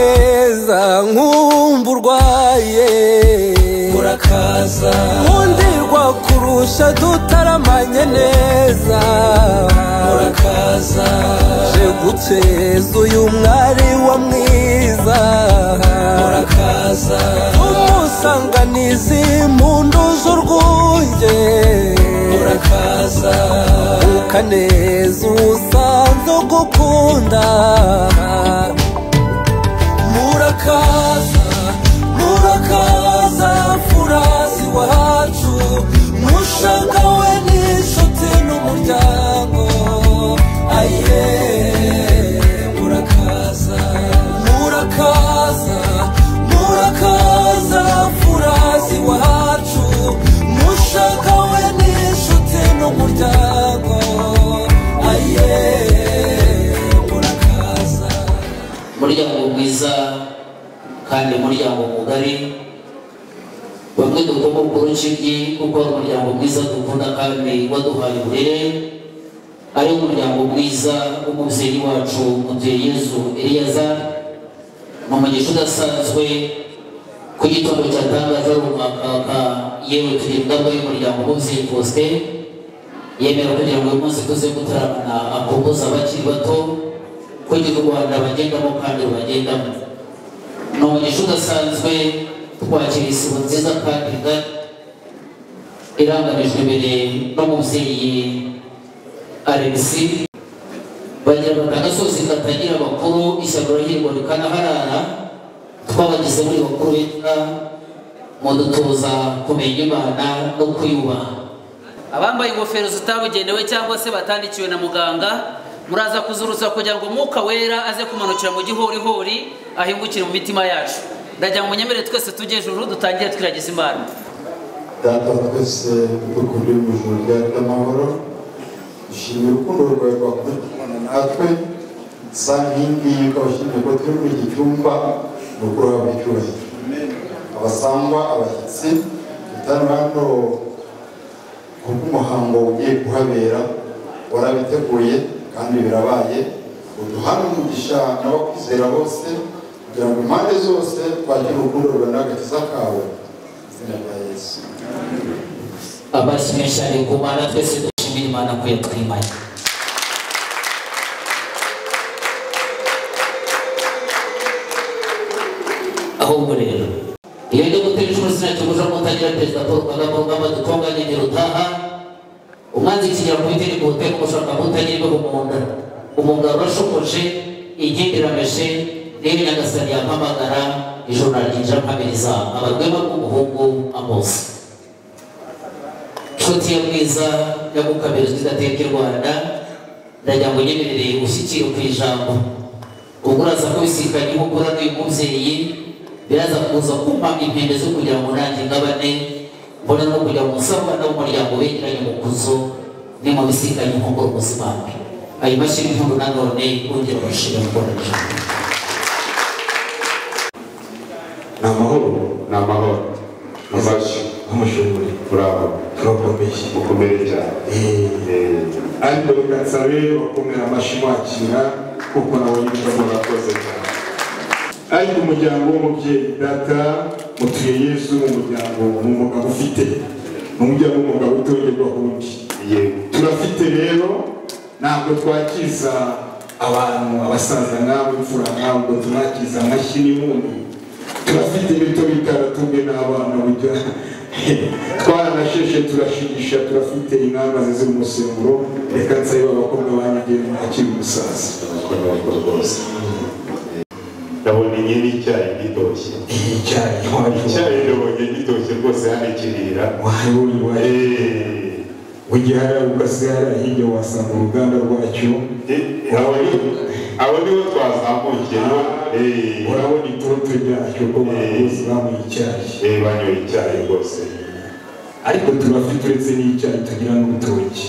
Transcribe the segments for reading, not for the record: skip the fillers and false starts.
neza nkumburwaye murakaza nkundirwa kurusha dutaramanye neza murakaza je guteza uyu mwari wa mwiza murakaza umusanganizi impundu z'urwunge murakaza ukaneza usanze gukunda murakaza murakaza furazi wacu mushaka we n'inshuti n'umuryango aye murakaza murakaza murakaza furazi wacu mushaka we n'inshuti n'umuryango aye murakaza muryango mwiza kandi muryango mugari bamwe dukomoka ku rushigi kuko ari umuryango mwiza dukunda kandi waduhaye uburere ari umuryango mwiza w'umubyeyi wacu Mutuyeyezu Eliezer ni umugisha udasanzwe ku gitondo cyatangaje ari umwaka yewe turi ingamba y'umuryango w'umubyeyi Faustin yemera kugira ngo uyu munsi tuze gutaramana akomboza abakiri bato kugira u Rwanda bagendamo kandi bagendamo ni umugisha udasanzwe twakira isibo nziza kandi irangamijwe imbere n'umubyeyi Alexis bagira ngo agasozi katagira abakuru ishyaka rahirwa rikanaharara twabagize muri bakuru beza mudutoza kumenya Imana no kuyubaha abambaye ingofero zitabugenewe cyangwa se batandikiwe na muganga muraza kuzurutsa kugira ngo Mwuka Wera aze kumanukira mu gihorihori ahingukire mu mitima yacu ndagira ngo munyemere twese tujye ejuru dutangire twiragiza Imana data twese dukunda mu ijuru ry'amahoro dushimira urukundo rwawe rwakurikirana natwe sa nk'ingi ukabashimira ko turi muri iki cyumba ni ukuri wawe icyubahiro abasangwa abashyitsi dutanu hano kubw'umuhango ugiye kuhabera warabiteguye kandi birabaye uduhana umugisha n'abakwizera bose kugira ngo impande zose twagire urukundo rwawe n'agakiza kawe izina rya Yesu amashyi menshi ari ku Mana twese dushimira Imana ko yatwimaye ahubwo rero iyo ndi gutera icumu sinakiguja mutagira Perezida Paul Kagame urugamba dutunganye nirutaha umwanzi kigera ku itegeko uteka umushaka mutagira imbeho mu nda umugabo urashokoje igenderameshe rero Nyagasani yampamagara ijoro naryinjira mpamiriza abarwema rw'umuhungu Amos nshuti ya mwiza yagukabirizwa idateka i Rwanda ndagira ngo nyemerere ushyikire ku ijambo ubwo uraza kubisikanya inkokora n'uyu mubyeyi biraza kuza kumpa impende zo kugira ngo nanjye ngabane mbona no kugira ngo usabana w'umuryango begeranye mu kuzo ni mu bisikanye inkokora ubuzima bwe ayo mashyi n'impundu nanone ongera bashimira gukora ijambo ni amahoro amashyi nk'umushumuri bravo turakomeye mukomere cyane ariko bikasabe bakomera amashyi mwakira kuko nabonye icyo murakoze cyane ariko umuryango w'umubyeyi data Mutuyeyezu umuryango umugabo ufite n'umuryango w'umugabo utongerwa undi turafite rero ntabwo twakiza abantu abasaza nk'abo imfura nk'abo tunakiza amashyi n'impundu turafite ibito bitaratumwe n'abana burya twaranasheshe turashigisha turafite inkanga zizi mu musemburo reka nsabe abakobwa banyegera akiri umusaza ndabona inyeni icyayi gitoshye icyayi ndabonye gitoshye rwose hano ikirira ugihara ugasigara hirya wasanga uruganda rwacyo abo nibo twazamukiye urabona itoto ryacyo ko bose banyoye icyayi banyoye icyayi rwose ariko turafite uretse n'icyayi tugira n'urutoki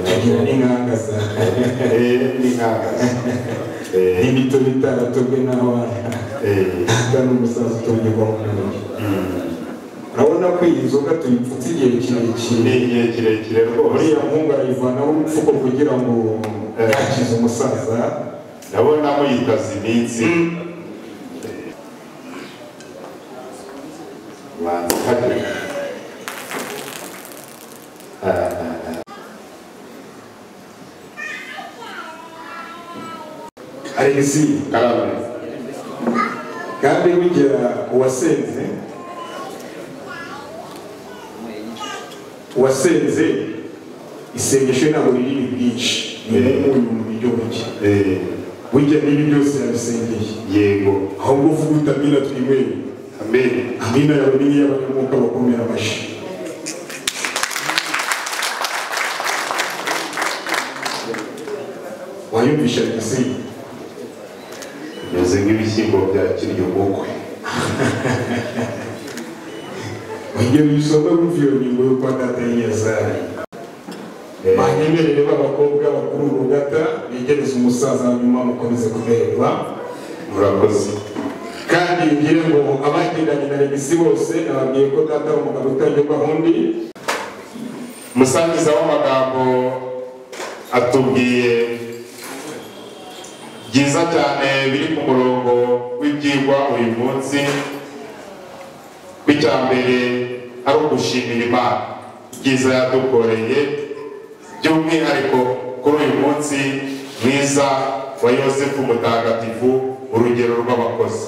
tugira n'inkanga za n'imito bitaratorwe n'abana kandi umusaza utongerwa mu ntoki urabona ko iyi nzoga tuyipfutse igihe kirekire rwose uriya muhungu arayivanaho urupfuko kugira ngo yakize umusaza ndabona muyitaza iminsi Alexis karame kandi bugera uwasenze isengesho ntabwo riri bwinshi ni umunyu mu buryo buke burya n'ibi byose yabisengeye yego ahubwo uvuga utamina twimwere amen amina yawe ni y'abanyamwuka bakomera amashyi wayumvisha Alexis meze nk'ibishyimbo bya kiryumukwe wagiye wisoma wumviye ingingo yo kwa data y'Iyazari banyemerere b'abakobwa bakuru urugata begereza umusaza nyuma mukomeze kumererwa murakoze kandi ngire ngo abagendanye na Alexis bose nababwiye ko data umugabo utajya undi umusangiza w'amagambo atubwiye byiza cyane biri ku murongo w'ibyigwa uyu munsi kw'icyambere ari ugushimira Imana byiza yadukoreye by'umwihariko kuri uyu munsi mwiza wa Yosefu mutagatifu urugero rw'abakozi.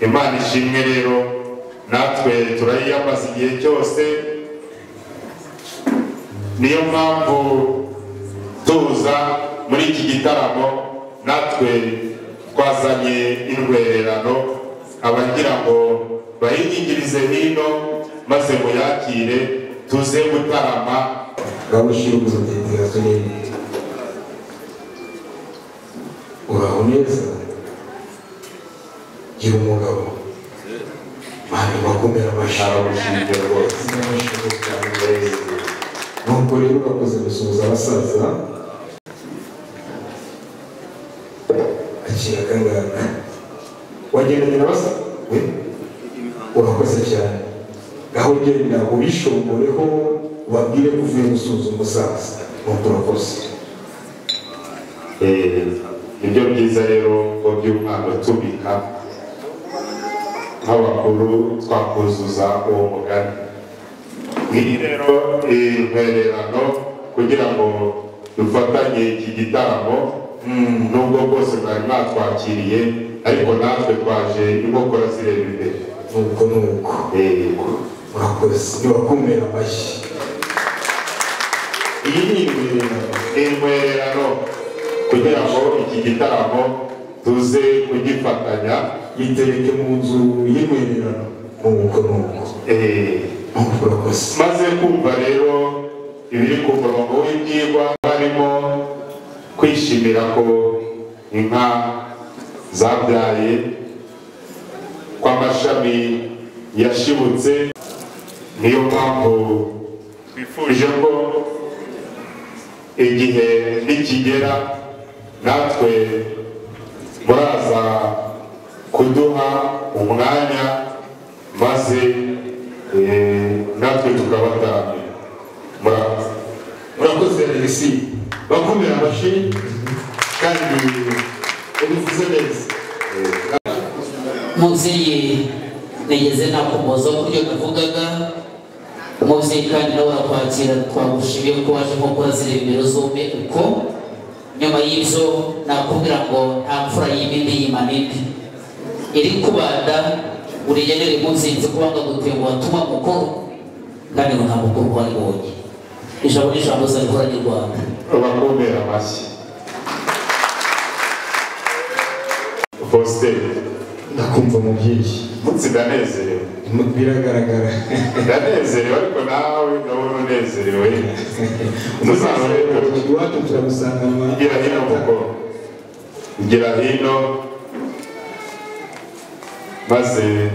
Imana ishimwe rero natwe turayiyambaza igihe cyose, niyo mpamvu tuza muri iki gitaramo natwe twazanye indwererano abagira ngo bayingirize hino maze muyakire tuze gutarama bamushira ubuzima tunini uraho neza gira umugabo mani bakomera amashara bushinge rwose nuko rero urakoze gusuhuza abasaza akira kangaka wagendanye na basaza we urakoze cyane aho ugenda ubishongoreho ubabwire ko uvuye gusuzuma umusaza nuko urakoze. nibyo byiza rero ngo by'umwana tubika nk'abakuru twakuzuza uwo mugani. Iyi rero intwererano kugira ngo dufatanye iki gitaramo nubwo bwose mwari mwatwakiriye ariko natwe twaje inkokora zireba imbere nuko urakoze nibakumira amashyi. Iyi ni intwererano kugira ngo iki gitaramo tuze kugifatanya yitereke mu nzu y'intwererano nuko urakoze. maze kumva rero ibiri ku murongo w'ibyigwa harimo kwishimira ko inka zabyaye kw'amashami yashibutse, niyo mpamvu twifuje ko igihe nikigera natwe muraza kuduha umwanya maze natwe tukabataramira. Murakoze Alexis bakomera amashyi kandi ubivuze neza. Mubyeyi nigeze nakumoza uburyo navugaga, umubyeyi kandi nawe arakwakira, twagushimiye ko waje nko kurazira ibiro zombi uko nyuma y'ibyo nakubwira ngo nta mfura y'ibindi yimana indi iri kubanda urigenere muzinzi kubanga gutenguha tuma mukuru kandi ngo nta mukuru wari bonye ijambo n'ijambo z'abihora ry'u Rwanda. Bakomera amashyi. Faustin ndakumva mubyeyi munsi ndanezerewe, biragaragara ndanezerewe ariko nawe ndabona unezerewe. iwacu turagusanganwa Gira hino kuko gira hino maze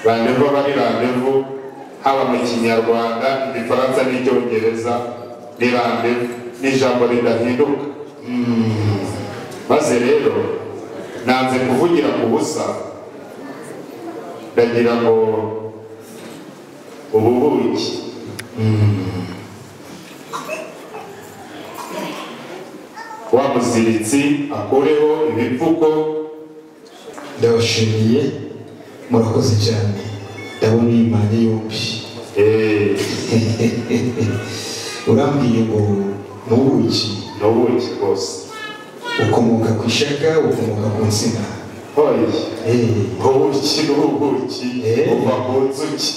randevu aba ari randevu haba mu kinyarwanda, igifaransa n'icyongereza ni randevu n'ijambo ridahinduka. maze rero nanze kuvugira ku busa, ndagira ngo ubu buki wa muziritsi akureho ibipfuko. Ndabashimiye murakoze cyane ndabona imana yombi urambwiye ngo nubuki rwose ukomoka ku ishaka ukomoka ku nsina ubuki n'ubuki uva ku nzuki.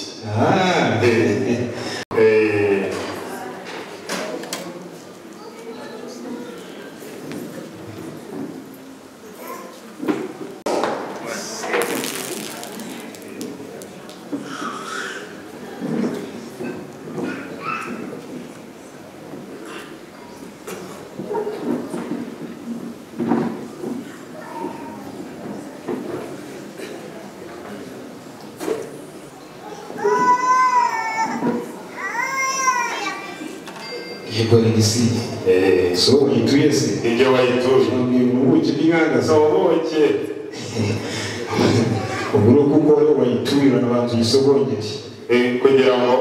yego nigisi so yituye se ibyo wayituye ubuki bw'inganda soboke uburo kuko wayituye n'abantu isogongeye kugira ngo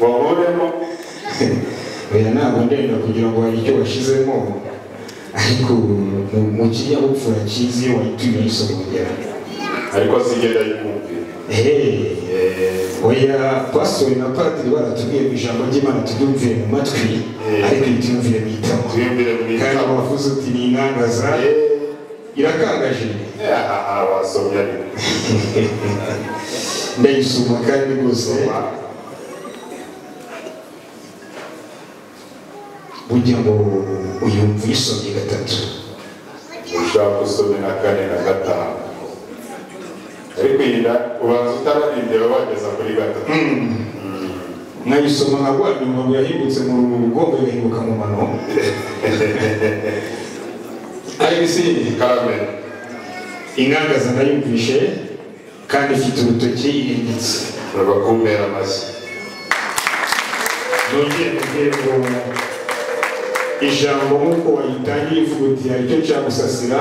wahoremo oya ntabwo ndenda kugira ngo hari icyo washizemo ariko mu kinyabupfura cyiza iyo wayituye isogongera ariko sigenda yikumvira. oya pastori na padiri baratubwiye mu ijambo ry'Imana tubyumvire mu matwi ariko ibyumvire mu itama kandi bavuze uti ni inangaza irakangaje wasomye ariko ndayisoma kandi rwose burya ngo uyumva uyisomye gatatu ushaka usome na kane na gatanu ariko yinda ubanza utararindira wageza kuri gatatu. nkayisoma nka nyuma ngo yahindutse mu rugongo igahinduka mu mano ariko si karame inkangaza ndayumvishe kandi ifite urutoki irengetse bakumera amashyi. nongeye kubwira ngo ijambo nk'uko wayitangiye ivuga uti hari icyo cyagusasira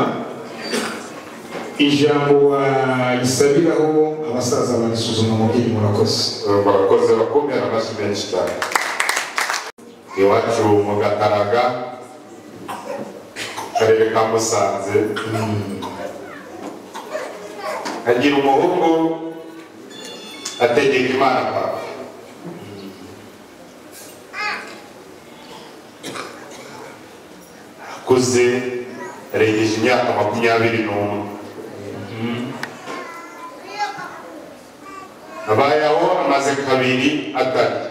ijambo wayisabiraho abasaza barisuzuma umubyeyi murakoze bakumera amashyi menshi cyane. iwacu mu Gataraga karere ka Musanze agira umuhungu ategeka Imana papa akuze arengeje imyaka 21 abayeho amaze kabiri atarya.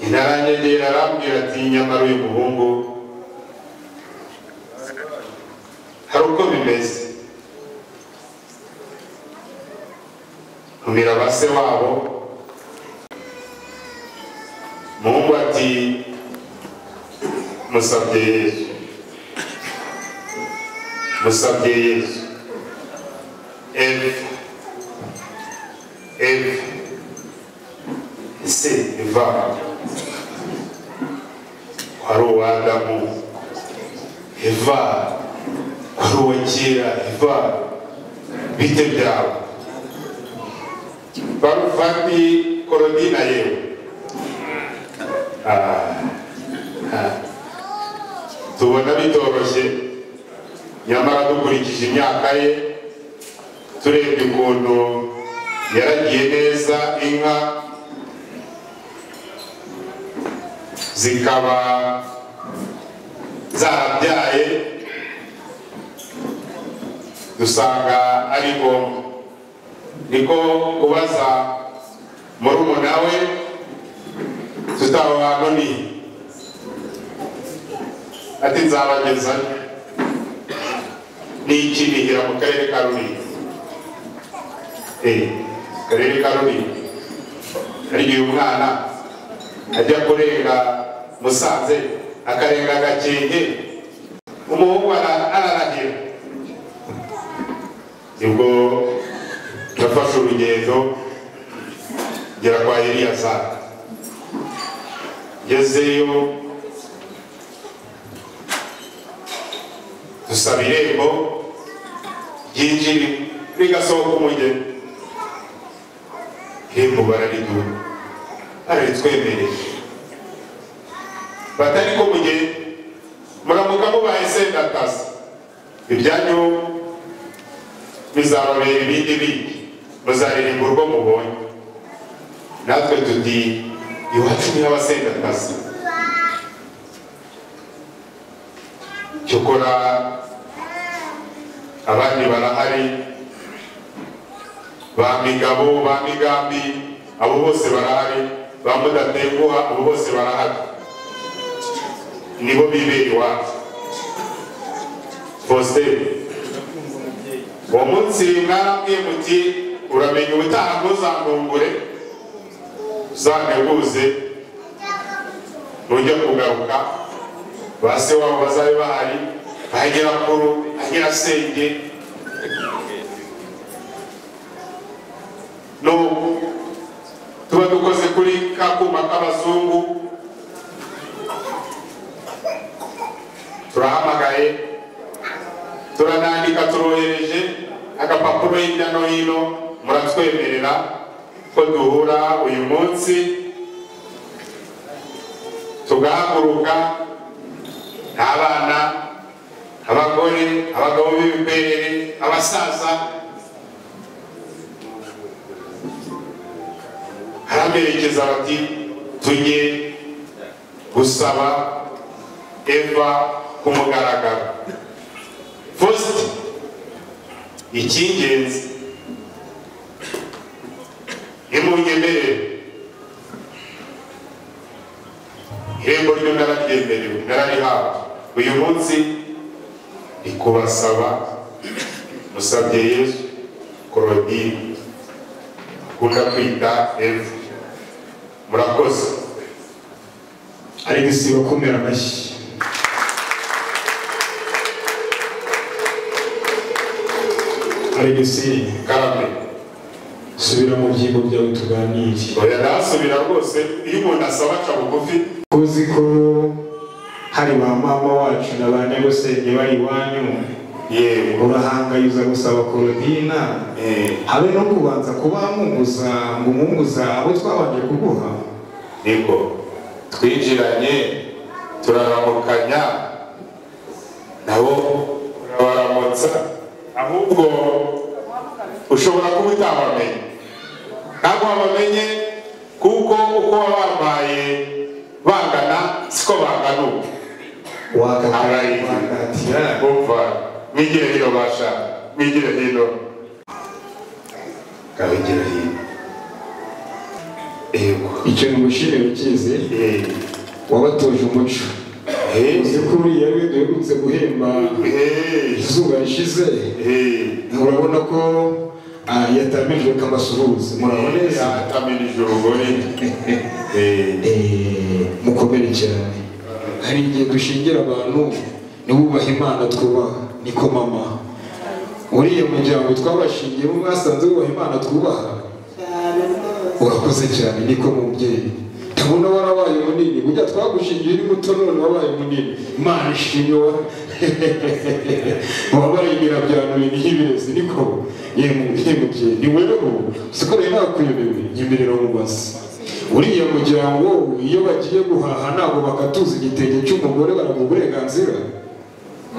Inaranyegera arambwira ati nyamara uyu muhungu hari uko bimeze. Ntumira base wabo muhungu ati musabye Yesu ese Eva wari uw'Adamu, Eva wari uwa kera, Eva bite byawe? Barufati Korodina yewe tubona bitoroshye, nyamara dukurikije imyaka ye turebye ukuntu yaragiye neza inka zikaba zarabyaye, dusanga ari ngombwa niko kubaza murumuna we tutaho hano ni ati nzabageza n'ikinihira mu karere ka Rulindo. Karere ka Rulindo hari igihe umwana ajya kurenga Musanze akarenga Gakenke umuhungu ararahira. Nibwo nafashe urugendo ngera kwa Eliyazari, ngezeyo dusaba irembo ryinjira rigasohoka umugeni, irembo barariduha araritwemereye batari ko mu ibyanyu bizababera ibindi bindi, muzaririmba urwo mubonye. Natwe tuti iwacu ni abasengakazi. Cyokora abandi barahari, ba Migabo, ba Migambi, abo bose barahari, ba Mudatenguha, abo bose barahari, nibo bibera iwacu. Faustin, uwo munsi mwarambwiye muti uramenya ubutaha ntuzandumbure, uzanteguze nujya kugaruka, ba se wabo bazabe bahari, ba nyirakuru, ba nyirasenge. N'ubu tuba dukoze kuri ka kuma k'abazungu, turahamagaye, turanandika, turohereje agapapuro hirya no hino, muratwemerera ko duhura uyu munsi tugahaguruka, abana, abagore, abagabo b'ibikwerere, abasaza, haramerekeza bati tujye gusaba Eva ku mugaragaro. First, icy'ingenzi nimunyemerere, irembo ryo nararyemerewe, nararihawe. Uyu munsi ni kubasaba musabye Yesu Claudine akunda kwita Eva. Murakoze. Alex bakomera amashyi. Alex Karame, subira mu byimbo byawe tuganire. oya ndasubira rwose, iyo umuntu asaba aca bugufi. Uzi ko hari ba mama wacu na ba nyagusenge bari iwanyu, yewe urahangayuza gusaba Korodina, habe no kubanza kubamunguza ngo umunguza abo twabanje kuguha. niko twinjiranye turaramukanya, nabo urabaramutsa, ahubwo ushobora kuba utabamenye. Ntabwo wabamenye kuko uko wabambaye bangana siko bangana ubu. Wakatira Umva, mwigire hino basha, mwigire hino. Kawigira hino. Ego. icyo ngushimira ukize, wabatoje umuco. Uzi ko uriya we duherutse guhemba izuba rishize, urabona ko yatamirije kamasuhuza. Murabona neza yatamirije urugori. mukomere cyane. Hari igihe dushingira abantu nibubaha Imana twubaha, niko mama uriya muryango twabashingiye mwasanze wubaha Imana twubaha. Urakoze cyane, niko mubyeyi. Ndabona warabaye munini, burya twagushingiye uri muto none wabaye munini. Imana ishimwe. Wabaye nyirabyano n'ibirezi, niko yemubyeyi. Ni wewe siko rero nakuyobewe, nyemerera umubaza. Uriya muryango iyo bagiye guhaha ntabwo bakatuza igitenge cy'umugore baramuha uburenganzira.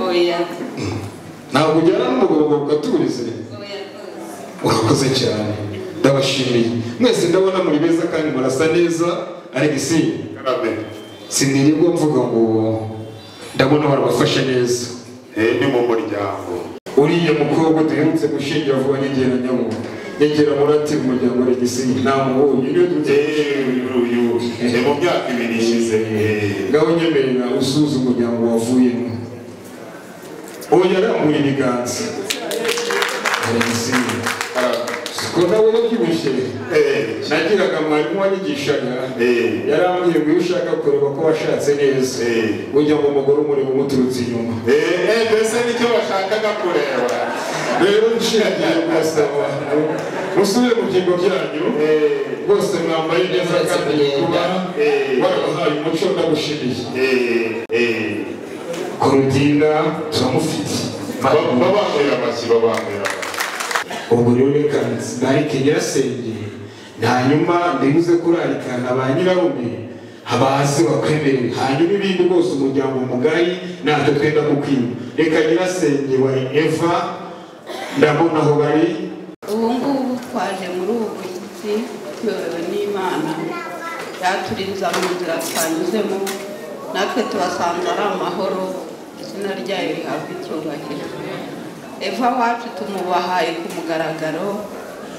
Oya. Ntabwo ujyana n'umugabo ngo ukaturize. Urakoze cyane, ndabashimiye mwese. Ndabona muri beza kandi murasa neza. Alex, sinirirwa mvuga ngo ndabona barabafashe neza. Ni mu muryango. Uriya mukobwa duherutse gushingira vuba nyegera nyamo, nyegera murati umuryango Alex namubonye niyo dutse uyu mu myaka 2 ishize. Ngaho nyemerera usuza umuryango wavuyemo. Oya ramuri ibiganza. Alex ko nawe yabyibushye, nagiraga mwarimu wanyigishaga, yarambwiye ngo iyo ushaka kureba ko washatse neza ujya mu mugore umureba umuturutse inyuma. Mbese nicyo bashakaga kureba. Rero nshingiye kubasaba musubire mu byimbo byanyu, rwose mwambaye neza kandi kuba warabahaye umuco ndagushimiye. Korodina turamufite, babambira amashyi, babambira amashyi. ubwo rero reka narike nyirasenge, hanyuma ndibuze kurarikana ba nyirarume, abazi bakwemerera hanyuma ibindi bose umuryango mugari natwe twenda kukwima. Reka nyirasenge wa Eva ndabona aho bari. Ubu ngubu twaje muri ubu bushyitsi tuyobewe n'Imana yaturinze mu nzira twanyuzemo, natwe tubasanze ari amahoro, izina ryayo rihabwa icyubahiro. Eva wacu tumubahaye ku mugaragaro,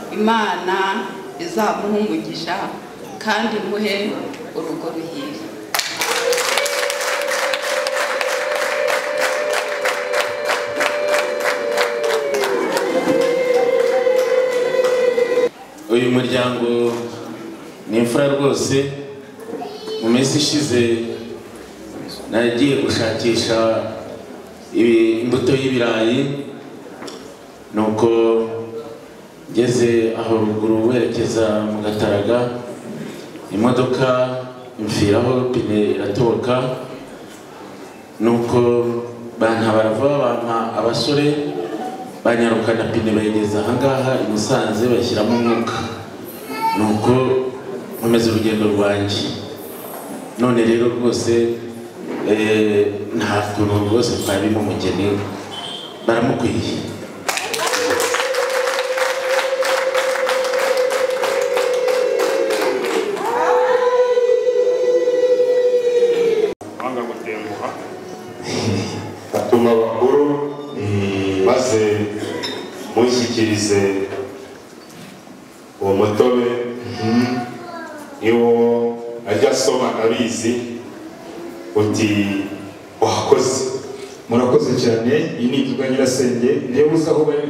Imana izamuha umugisha kandi muhe urugo ruhire. Uyu muryango ni imfura rwose. Mu minsi ishize nagiye gushakisha imbuto y'ibirayi, nuko ngeze aho ruguru werekeza mu Gataraga, imodoka imfiraho pine iratoboka, nuko bantabara vuba bampa abasore banyarukana pine bayigeza ahangaha i Musanze bashyiramo umwuka, nuko nkomeza urugendo rwanjye. None rero rwose nta kuntu rwose twabimo umugeni, baramukwiye. atuma bakuru maze mushyikirize uwo mutobe niwo ajya asoma abizi uti wakoze. Murakoze cyane. Iyi ni inzoga nyirasenge niba uzi aho bari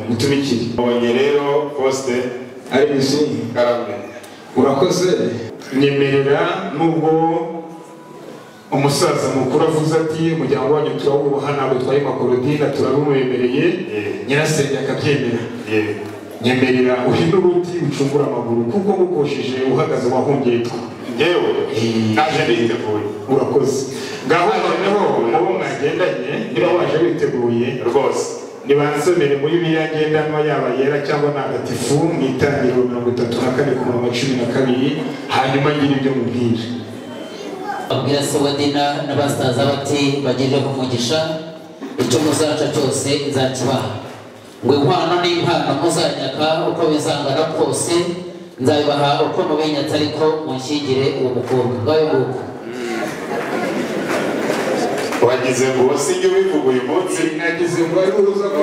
mutumikire. Abonye rero poste ari bisi karame. Urakoze. Nyemerera nubwo umusaza mukuru avuze ati umuryango wanyu turawubaha ntabwo twari makorodina turabumwemereye, nyirasenge akabyemera. Nyemerera uhindure uti ucungura amaguru kuko mukosheje uhagaze wahungitwa. Ngewe naje niteguye. Urakoze. Ngaho noneho uwo mwagendanye niba waje witeguye rwose nibansomere muri biriya ngendanwa yaba yera cyangwa ntagatifu mu itangiriro 34:12 hanyuma ngira ibyo mubwira. Abwira se wa Dina n'abasaza bati bagirire umugisha, icyo muzaca cyose nzakibaha. Ngo inkwano n'impano muzanyaka uko bizangana kose nzabibaha uko mubinyatse, ariko munshyingire uwo mukobwa. Ngayo nguko wagize ngo sinjye ubivuga uyu munsi. Nagize ngo ari uruza ko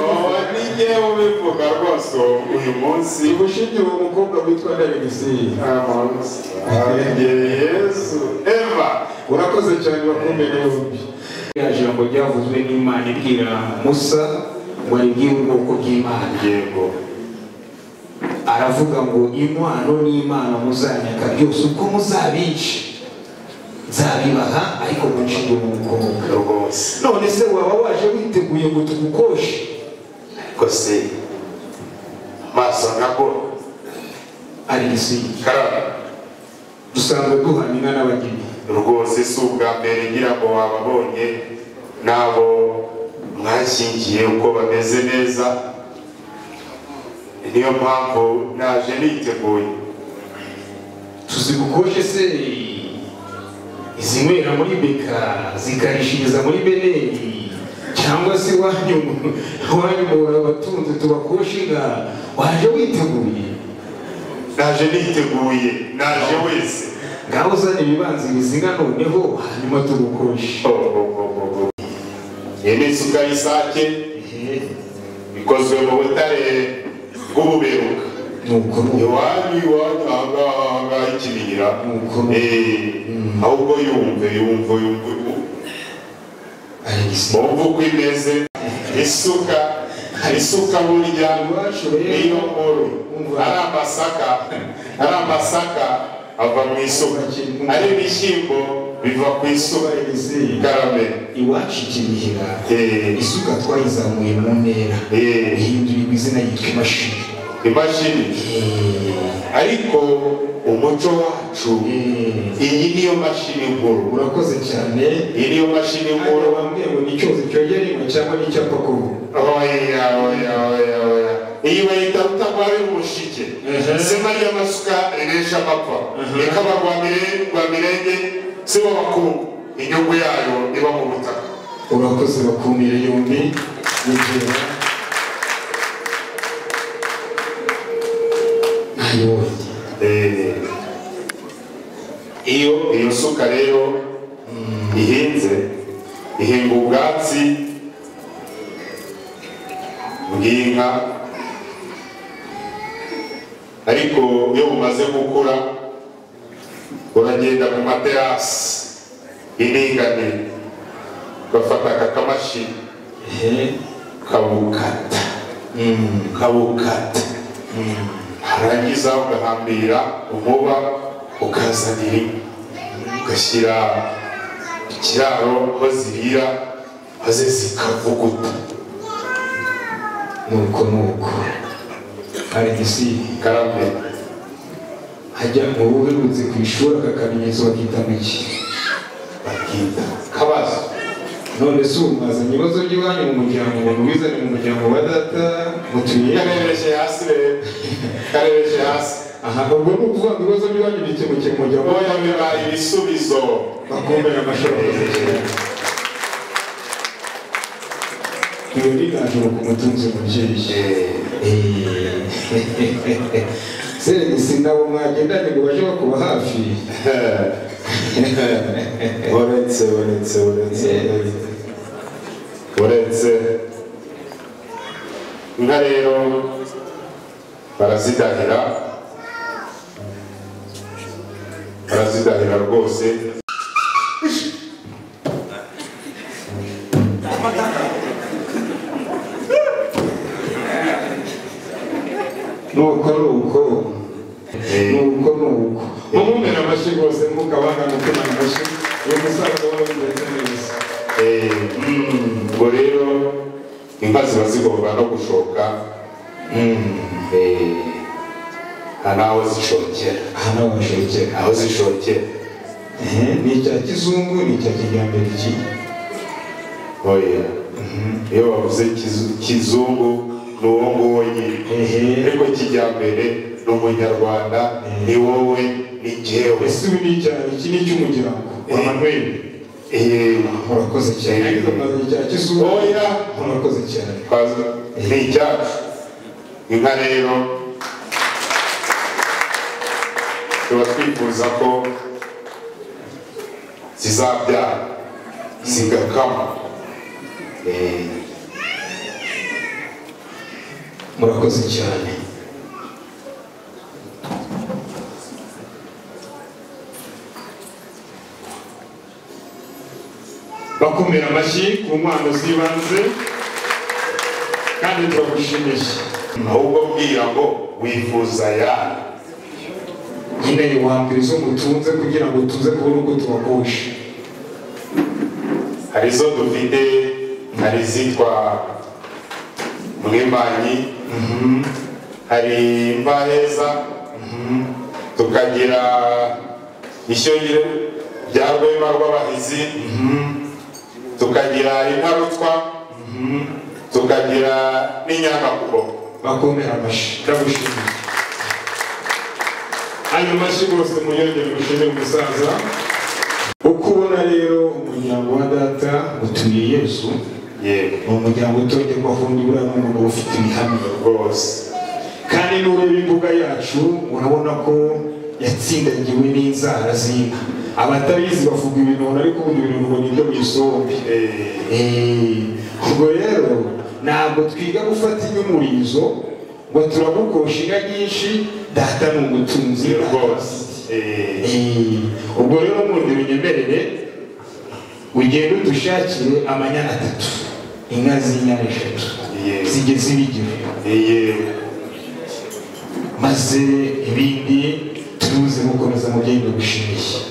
nijye ubivuga rwose uyu munsi. Ubushingiye uwo mukobwa witwa Davidisi. Arengeye Yesu. Eva urakoze cyane bakomeye yombi. Ya jambo ryavuzwe n'Imana ibwira Musa ngo aribwire ubwoko bw'Imana. Yego. Aravuga ngo inkwano n'Imana muzanyaka byose uko muzabica nzabibaha, ariko munshinge mu mukobwa rwose. None se waba waje witeguye ngo tugukoshe? Ko se maso nako ari isi karame dusanzwe duhanina n'abageni rwose. Si ubwa mbere ngira ngo wababonye nabo mwashyingiye uko bameze neza, niyo mpamvu naje niteguye. tuzigukoshe se izinywera muri Beka zikarishiriza muri Beneri, cyangwa se wanyu abatunzi tubakoshinga? Waje witeguye? Naje niteguye, naje wese. Ngaho uzane ibibanziriza noneho hanyuma tugukoshe. Iyi ni isuka y'isake ikozwe mu butare bw'ububeruka. Iwanyu ahangaha ikibira. Ahubwo yumve mwumve uko imeze. Isuka burya niyo nkuru. Ari amasaka ava mu isuka, ari ibishyimbo biva ku isuka. Karame iwacu ikibihira isuka twayizamuye mu ntera ihindurirwa izina yitwa imashini. Imashini ariko umuco wacu iyi niyo mashini nkuru. Urakoze cyane. Iyi niyo mashini nkuru. Bambwiye ngo ni icyozi cyogera inka cyangwa n'icyapa kuru. Oya iyi bayita rutagware umushike. Sema y'amasuka iresha amapfa. Reka rwa mirenge si wo bakuru inyungu yayo iba mu butaka. urakoze bakumire yombi yegera iyo suka rero ihinze ihinga ubwatsi bw'inka, ariko iyo bumaze gukura uragenda mu materasi iringaniye ugafata aka kamashini kabukata harangiza ugahambira umuba ukazanira inka ugashyira ikiraro aho zirira maze zikavuguta. nuko hari gisi karame hajya mu buherutse ku ishuri aka kamenyetso bakita iki? bakita kabazo. none se umwazanye ibibazo by'iwanyu mu muryango umuntu wizanye mu muryango wa data mutuye karebeje hasi rero karebeje hasi. aha ubwo ni ukuvuga ngo ibibazo by'iwanyu bikemukiye mu muryango oya bibaye ibisubizo bakomera amashuri iyo ni ijoro ku mutunzi umubyeyi se nabo mwagendanye ngo baje bakuba hafi uretse inka rero barazidahira rwose. nuko mumumera amashyi rwose mukabanga mutima amashyi uyu musaza waba wimeze neza. ubwo rero inka ziba zigomba no gushoka naho zishokera aho zishokera ni icya kizungu ni icya kijyambere iki? oya iyo bavuze kizungu ni uwo nguwo nyine, ariko kijyambere ni umunyarwanda, ni wowe ni jyewe. ese ubu ni icyaha iki ni icy'umuryango wa Manuel? murakoze cyane. ariko maze icya kizungu oya murakoze cyane. ni icyacu. inka rero tuba twifuza ko zizabyara zigakama. murakoze cyane. bakomera amashyi ku mpano z'ibanze kandi turagushimiye. ahubwo mbwira ngo wifuza ya nyine wambere izo mutunze kugira ngo tuze kubona uko tubakosha. hari izo dufite, hari izitwa mwimanyi, hari mbaheza, tukagira ishyongere rya rwema rw'abahizi, tukagira intarutwa, tukagira n'inyagakubo. bakomera amashyi ndagushimiye. ayo mashyi rwose muyongere gushimira umusaza. uko ubona rero umuryango wa data utuye Yesu ni umuryango utongerwa afundi buriya n'umugabo ufite ibihamya rwose. kandi n'ureba imbuga yacu urabona ko yatsindagiwe n'inzara z'inka. abatabizi bavuga ibintu ariko ubundi ibintu ngo ni ibyo mu isombe. ubwo rero ntabwo twiga gufata inyumurizo ngo turagukosha inka nyinshi, data ni umutunzi rwose. ubwo rero mundi binyemerere ugenda udushakire amanyana 3, inka z'inyana 3 zijye zibigira, maze ibindi turuze gukomeza mu byeyi gushimishya.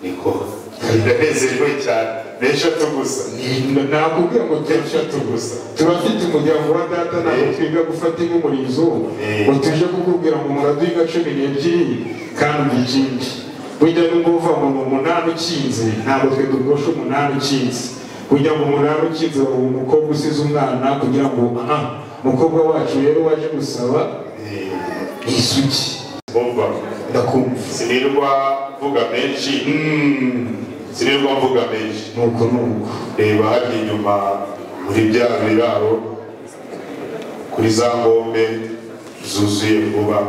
niko ndanezerewe cyane. n'eshatu gusa nakubwira ngo n'eshatu gusa. turafite umuryango wa data ntabwo twiga gufata ink'umurizo ngo tuje kukubwira ngo muraduha inka 12 kandi ubikindi. burya nubwo uva ngo ni 8 ukinze, ntabwo twe dugosha 8 ukinze. kugira ngo 8 ukinze uwo mukobwa usize umwana kugira ngo umukobwa wacu rero waje gusaba isugi umva ndakumva sinirwa mvuga menshi nuko reba hadi inyuma muri bya biraro kuri za ngombe zuzuye vuba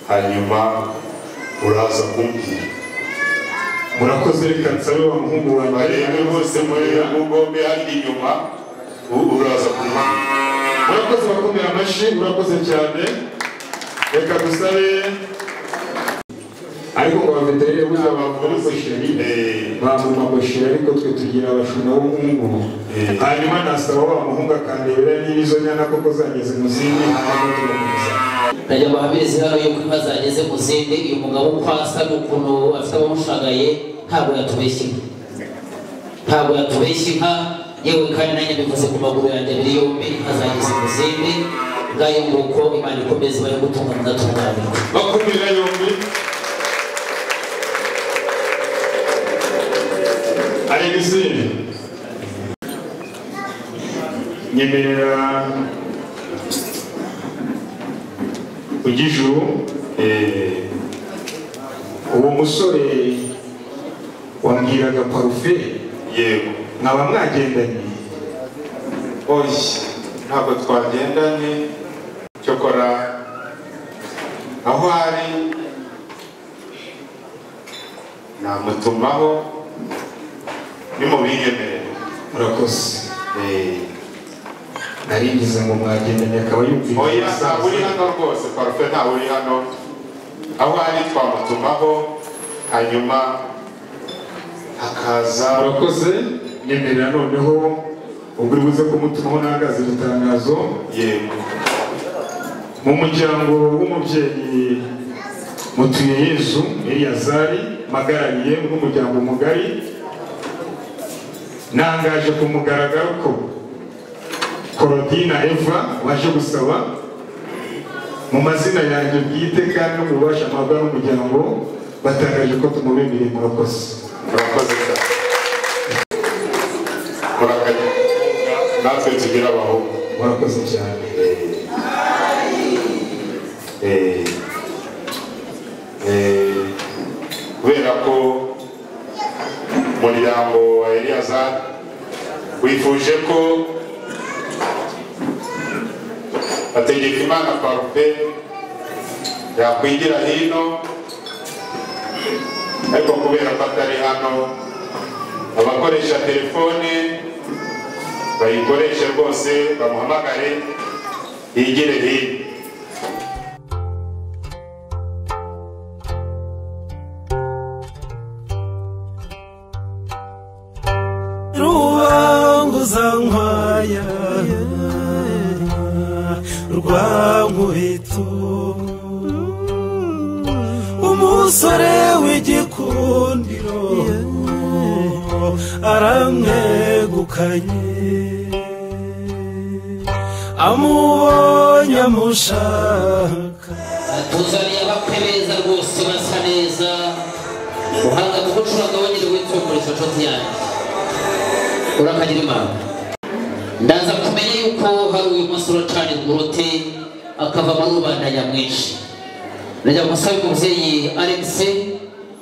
hanyuma uraza kumbwira murakoze reka nsabe wa muhungu wanjye barebe bose muri ngombe hadi inyuma uraza kumbwira murakoze bakomera amashyi murakoze cyane reka dusabe ariko ngo abaveterineri buza bavura bosheri bavuma bosheri ariko twe tugira abashumba b'umuhungu hanyuma nasaba wa muhungu akandebera niba izo nyana koko zageze mu zindi najya bahabiriza hano yuko inka zageze mu zindi uyu mugabo uko asa n'ukuntu afite abamushagaye ntabwo yatubeshya inka yewe kandi nanjye bivuze ku maguru yanjye abiri yombi inka zageze mu zindi ngayo nguko Imana ikomeze ibahe gutunga mudatunganirwa bakumira yombi Alexis nyemerera ugijuru uwo musore wambwiraga parufe yego nkaba mwagendanye oyi ntabwo twagendanye cyokora aho ari namutumaho nimubinyemerere murakoze naringize ngo mwagendanye akaba yumvira oya ntabwo uri hano rwose parufe ntawe uri hano aho ari twamutumaho hanyuma akaza murakoze nyemerera noneho ubwo buze kumutumaho n'agazi itangazo yego mu muryango w'umubyeyi mutuye Yezu Eliyazari magarariye n'umuryango mugari nangaje ku mugaragaro ko Korodina Eva waje gusaba mu mazina yanjye bwite kandi no mu bubasha mpabwa n'umuryango batangaje ko tumubembereye murakoze cyane murakaje natwe tugira abahungu murakoze cyane kubera ko umuryango wa Eliyazari wifuje ko Hategekimana Parufe yakwigira hino ariko kubera ko atari hano abakoresha telefone bayikoreshe rwose bamuhamagare yigire hino Zankwaya rwankubito umusore w'igikundiro aramwegukanye amubonye amushaka tuzaniye abakwe beza rwose basa neza uhanga mu gucuranga wongere witungurira inshuti yanjye urakagira Imana ndaza kumenya yuko hari uyu musore ucanye gurote akava muri rubanda nyamwinshi najya gusaba umubyeyi Alex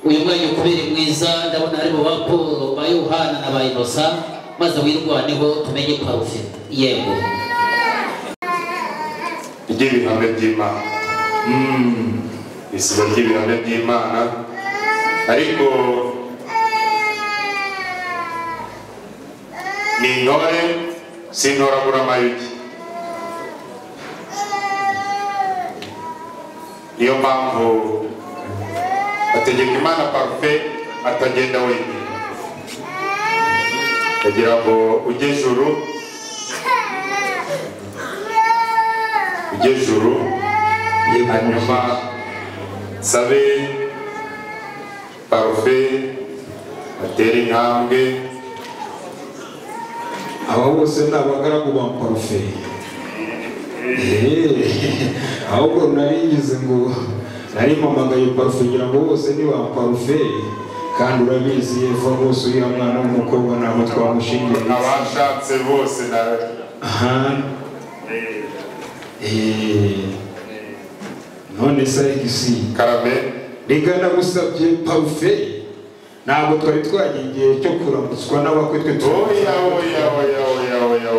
uyu mwanya ukubere mwiza ndabona harimo ba Paul ba Yohana na ba Innocent maze wirwaneho tumenye Parufe yego ry'ibihame by'Imana isibo ry'ibihame by'Imana ariko ni intore sintoragura amayugi niyo mpamvu Hategekimana Parufe atagenda wenyine kugira ngo ujye juru hanyuma sabe Parufe atera intambwe aba bose ni abagaragu ba Parufe ahubwo naringize ngo nari mpamagaye Parufe ngira ngo bose ni ba Parufe kandi urabizi Eva bose uriya mwana w'umukobwa ntabwo twamushingiye abashatse bose none se Alexis karame reka ndagusabye parufe ntabwo twari twagiye igihe cyo kuramutswa n'abakwe twe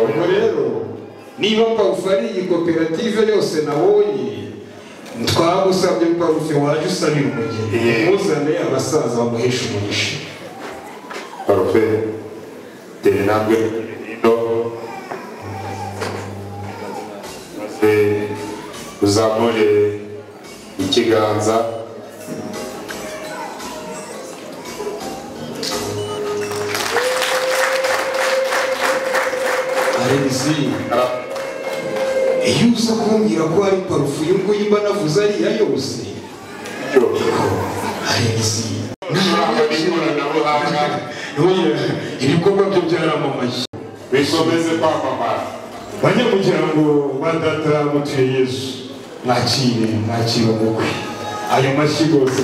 ubwo rero niba parufe ari iyi koperative yose nabonye twagusabye parufe waje usabira umugeni muzane abasaza bamuhesha umugisha parufe tere ntabwo ino maze uzamure ikiganza Alexis iyo uza kumbwira ko hari parufe uyu nguyu mba navuze ariya yose Alexis ibikorwa byo byaramamaye bikomeze kwamamara banyamuryango ba data mutuye Yesu mwakire umukwe ayo mashyi rwose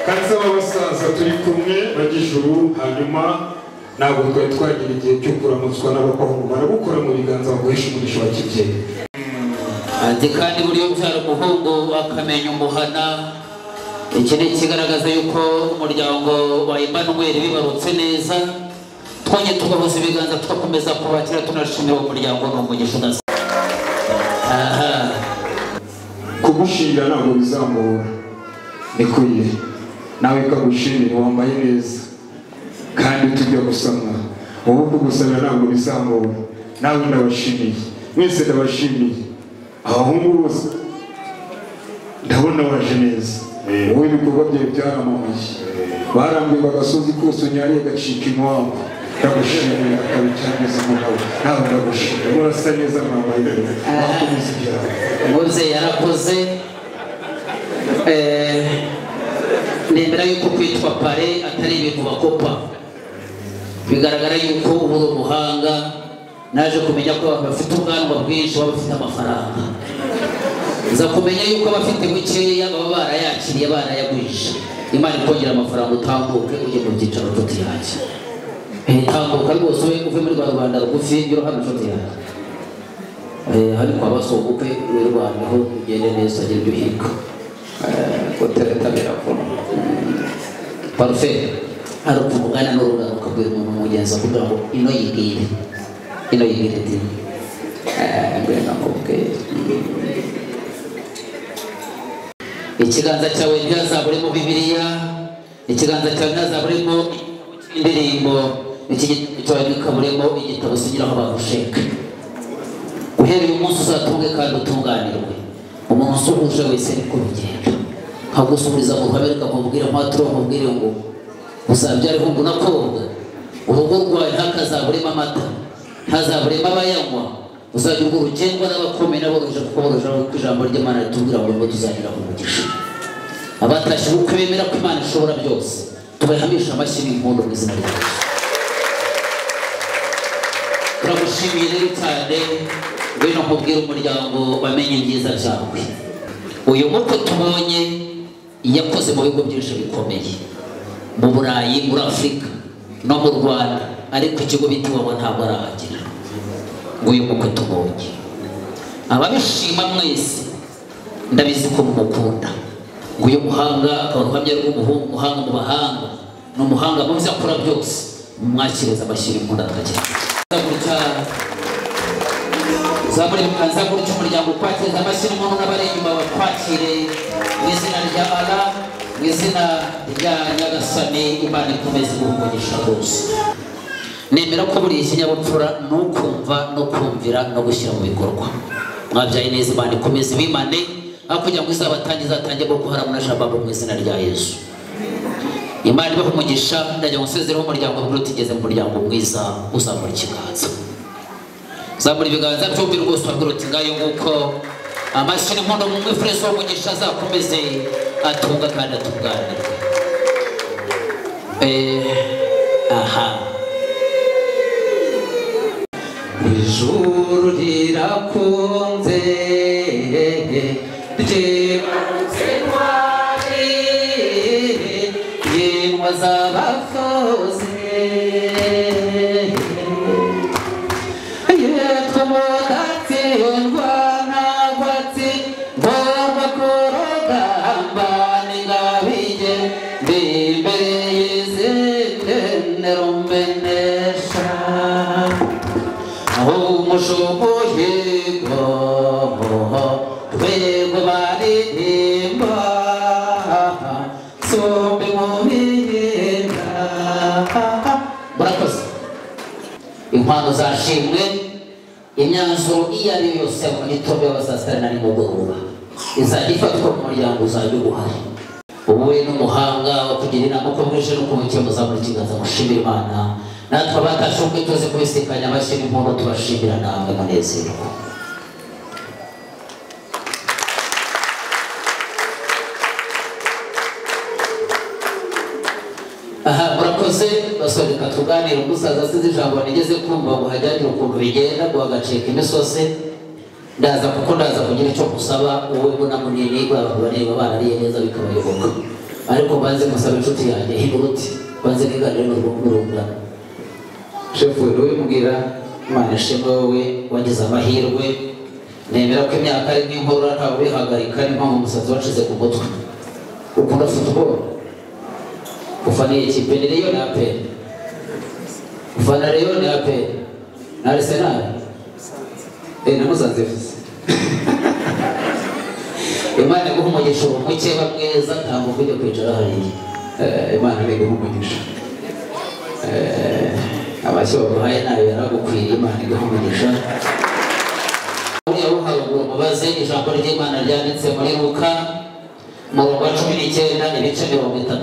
kanza abasaza turi kumwe bagijuru hanyuma ntabwo twari twagira igihe cyo kuramutswa n'abakobwa barabukora mu biganza baguhisha umugisha wa kibyeyi ati kandi buriyo byara umuhungu akamenya umuhana iki ni ikigaragaza yuko umuryango wa Emmanuel bibarutse neza twongeye tugahuza ibiganza tugakomeza kubakira tunashimira uwo muryango n'umugisha udasa kugushinga ntabwo bizamura nikuye nawe kagushimira wambaye neza kandi tujya gusama ubu kugusabira ntabwo bizamura nawe ndabashimiye mwese ndabashimiye abahungu bose ndabona waje neza wowe ibikorwa byawe byaramamaye barambwira agasozi kose unyariye gacika iwabo ndagushimira akabicyageza umugabo nawe ndagushimira murasa neza mwambaye neza wakomeza ibyawe muze yarakoze nemera yuko kwitwa pare atari ibintu bakopa bigaragara yuko uba uri umuhanga naje kumenya ko abantu bafite ubwanwa bwinshi baba bafite amafaranga nza kumenya yuko abafite bukeya baba barayakiriye barayagwije Imana ikongera amafaranga utambuke ujye mu byicaro nshuti yanjye tambuka rwose uve muri rwanda rugufi ngiro hano nshuti yanjye hari kwa basogukwe wirwanyeho ugende neza agire ibyo uhiga gutereta biravuna parufe hari ukuvugana n'urungano ukabwira umuntu mugenzi kugira ngo ino yigire ati ngwena nkubwire ikiganza cyawe ntihazaburemo Bibiliya ikiganza cyawe ntihazaburemo indirimbo iki cyawe ntikaburemo igitabo usigiraho bagusheka uhereye umunsi uzatunge kandi utunganirwe umuntu usuhuje wese niko bigenda nkagusuhuriza mu ruhame rukamubwira mpaturo mubwire ngo uzabyare hungu nakobwa urugo rwawe ntakazaburemo amata ntazaburemo abayanywa uzagira urwo rugendwa n'abakomeye n'aboroheje kuko boroheje ko ijambo ry'Imana ritubwira ngo tuzagira umugisha abatashye ubukwe bemera ko Imana ishobora byose tubahamisha amashyi n'impundu mu izina rya Yesu turagushimiye rero cyane ngwino nkubwire umuryango bamenye ibyiza byawe uyu mukwe tubonye yakoze mu bigo byinshi bikomeye mu Burayi muri Afurika no mu Rwanda ariko ikigo bita Iwabo ntabwo arahagera ngo uyu mukwe tubonye ababishima mwese ndabizi ko mumukunda ngo uyu muhanga akaba uruhamya rw'umuhungu umuhanga mu bahanga ni umuhanga mu byo akora byose mwakiriza amashyira imbunda akagenda zamuri mukanza gutyo umuryango kwakiriza amashyira imbunda n'abari inyuma bakwakire mu izina rya Allah mu izina rya Nyagasani Imana ikomeze guhumugisha rwose nemera ko buri ikinyabupfura ni ukumva no kumvira no gushyira mu bikorwa mwabyaye neza Imana ikomeze bimane aho kugira ngo izabatangiza atange boko haramu na shababo mu izina rya Yesu Imana ibahe umugisha ndajya gusezereho umuryango utigeze mu muryango mwiza uzamura ikiganza zamura ibiganza byombi rwose wabwira uti ngayo nguko amashyi n'impundu mu mwifurizo w'umugisha azakomeze atunga kandi atunganirwe aha ijuru rirakunze ryibutse intwari yindwa z'abakozi yitwa umudatsindwa ushoboye rwego baririmba sombe mu bihinda. Murakoze. Inkwano zashimwe, imyanzuro iyo ari yo yose mu gitondo y'abasasitari na nimugoroba izajya ifatwa mu muryango uzajya uguhari. Wowe n'umuhanga wo kugira inama uko bwije n'uko bukeye muzamura ikiganza mushimira Imana, natwe abatashobwe tuzi kubisikanya abashyira impundu tubashimira namwe munezerwa. Aha murakoze basore katuganira umusaza asize ijambo nigeze kumva ngo hajyanye ukuntu bigenda ngo agaceka imisozi. Ndaza kuko ndaza kugira icyo musaba wowe mbona munini abantu bareba barariye neza bikabayoboka, ariko banze musaba inshuti yanjye Hiruti banze niganire n'urungano. Shefu wewe mubwira Imana ishimwe wowe wagize amahirwe, nemera ko imyaka ari nk'inkorora ntawe ubihagarika, ari mpamvu umusatsi wacize ku mutwe. Ukunda football? Ufana ikipe ni Rayon na APR? Ufana Rayon na APR? Na Arsenal? Na Musanze FC. Imana iguha umugisha umukeba mwiza ntabwo kujya kwicara hariya. Imana iguha umugisha. Abashyo baguhaye nayo yaragukwiriye, Imana iguha umugisha. Uriya haruguru mubaze ijambo ry'Imana ryanditse muri Luka umurongo wa 19 ibice 30.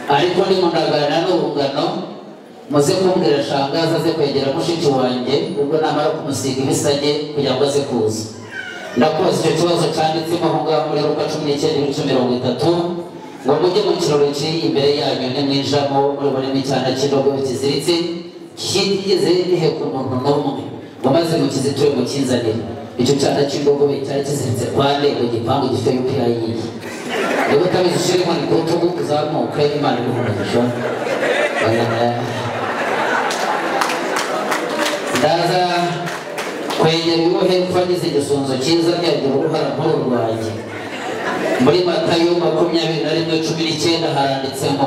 Ariko nimundaganira n'urungano muze kumbwira shangaza aze kwegera mushiki wanjye ubwo namara kumusiga ibisage kugira ngo aze kuza. Ndakoze icyo kibazo cyanditsemo aho ngaho muri Luka 19 ibice 30 ngo mujye mu kirori kiri imbere yanyu nimwinjamo muribonemo icyana cy'indogo kiziritse kigeze giheka umuntu n'umwe ngo maze mukiziture mukinzanire. Icyo cyana cy'indogo cyari kiziritse kwande mu gipangu gifite UPI. Ego tabizi shiri mani kutugu kuzamuka Imana iguhumugisha. Ndaza kwegera ibibohe kufagize igisonzo cyiza byagira uruhara nkuru rwanjye. Muri Matayo 21:19 haranditsemo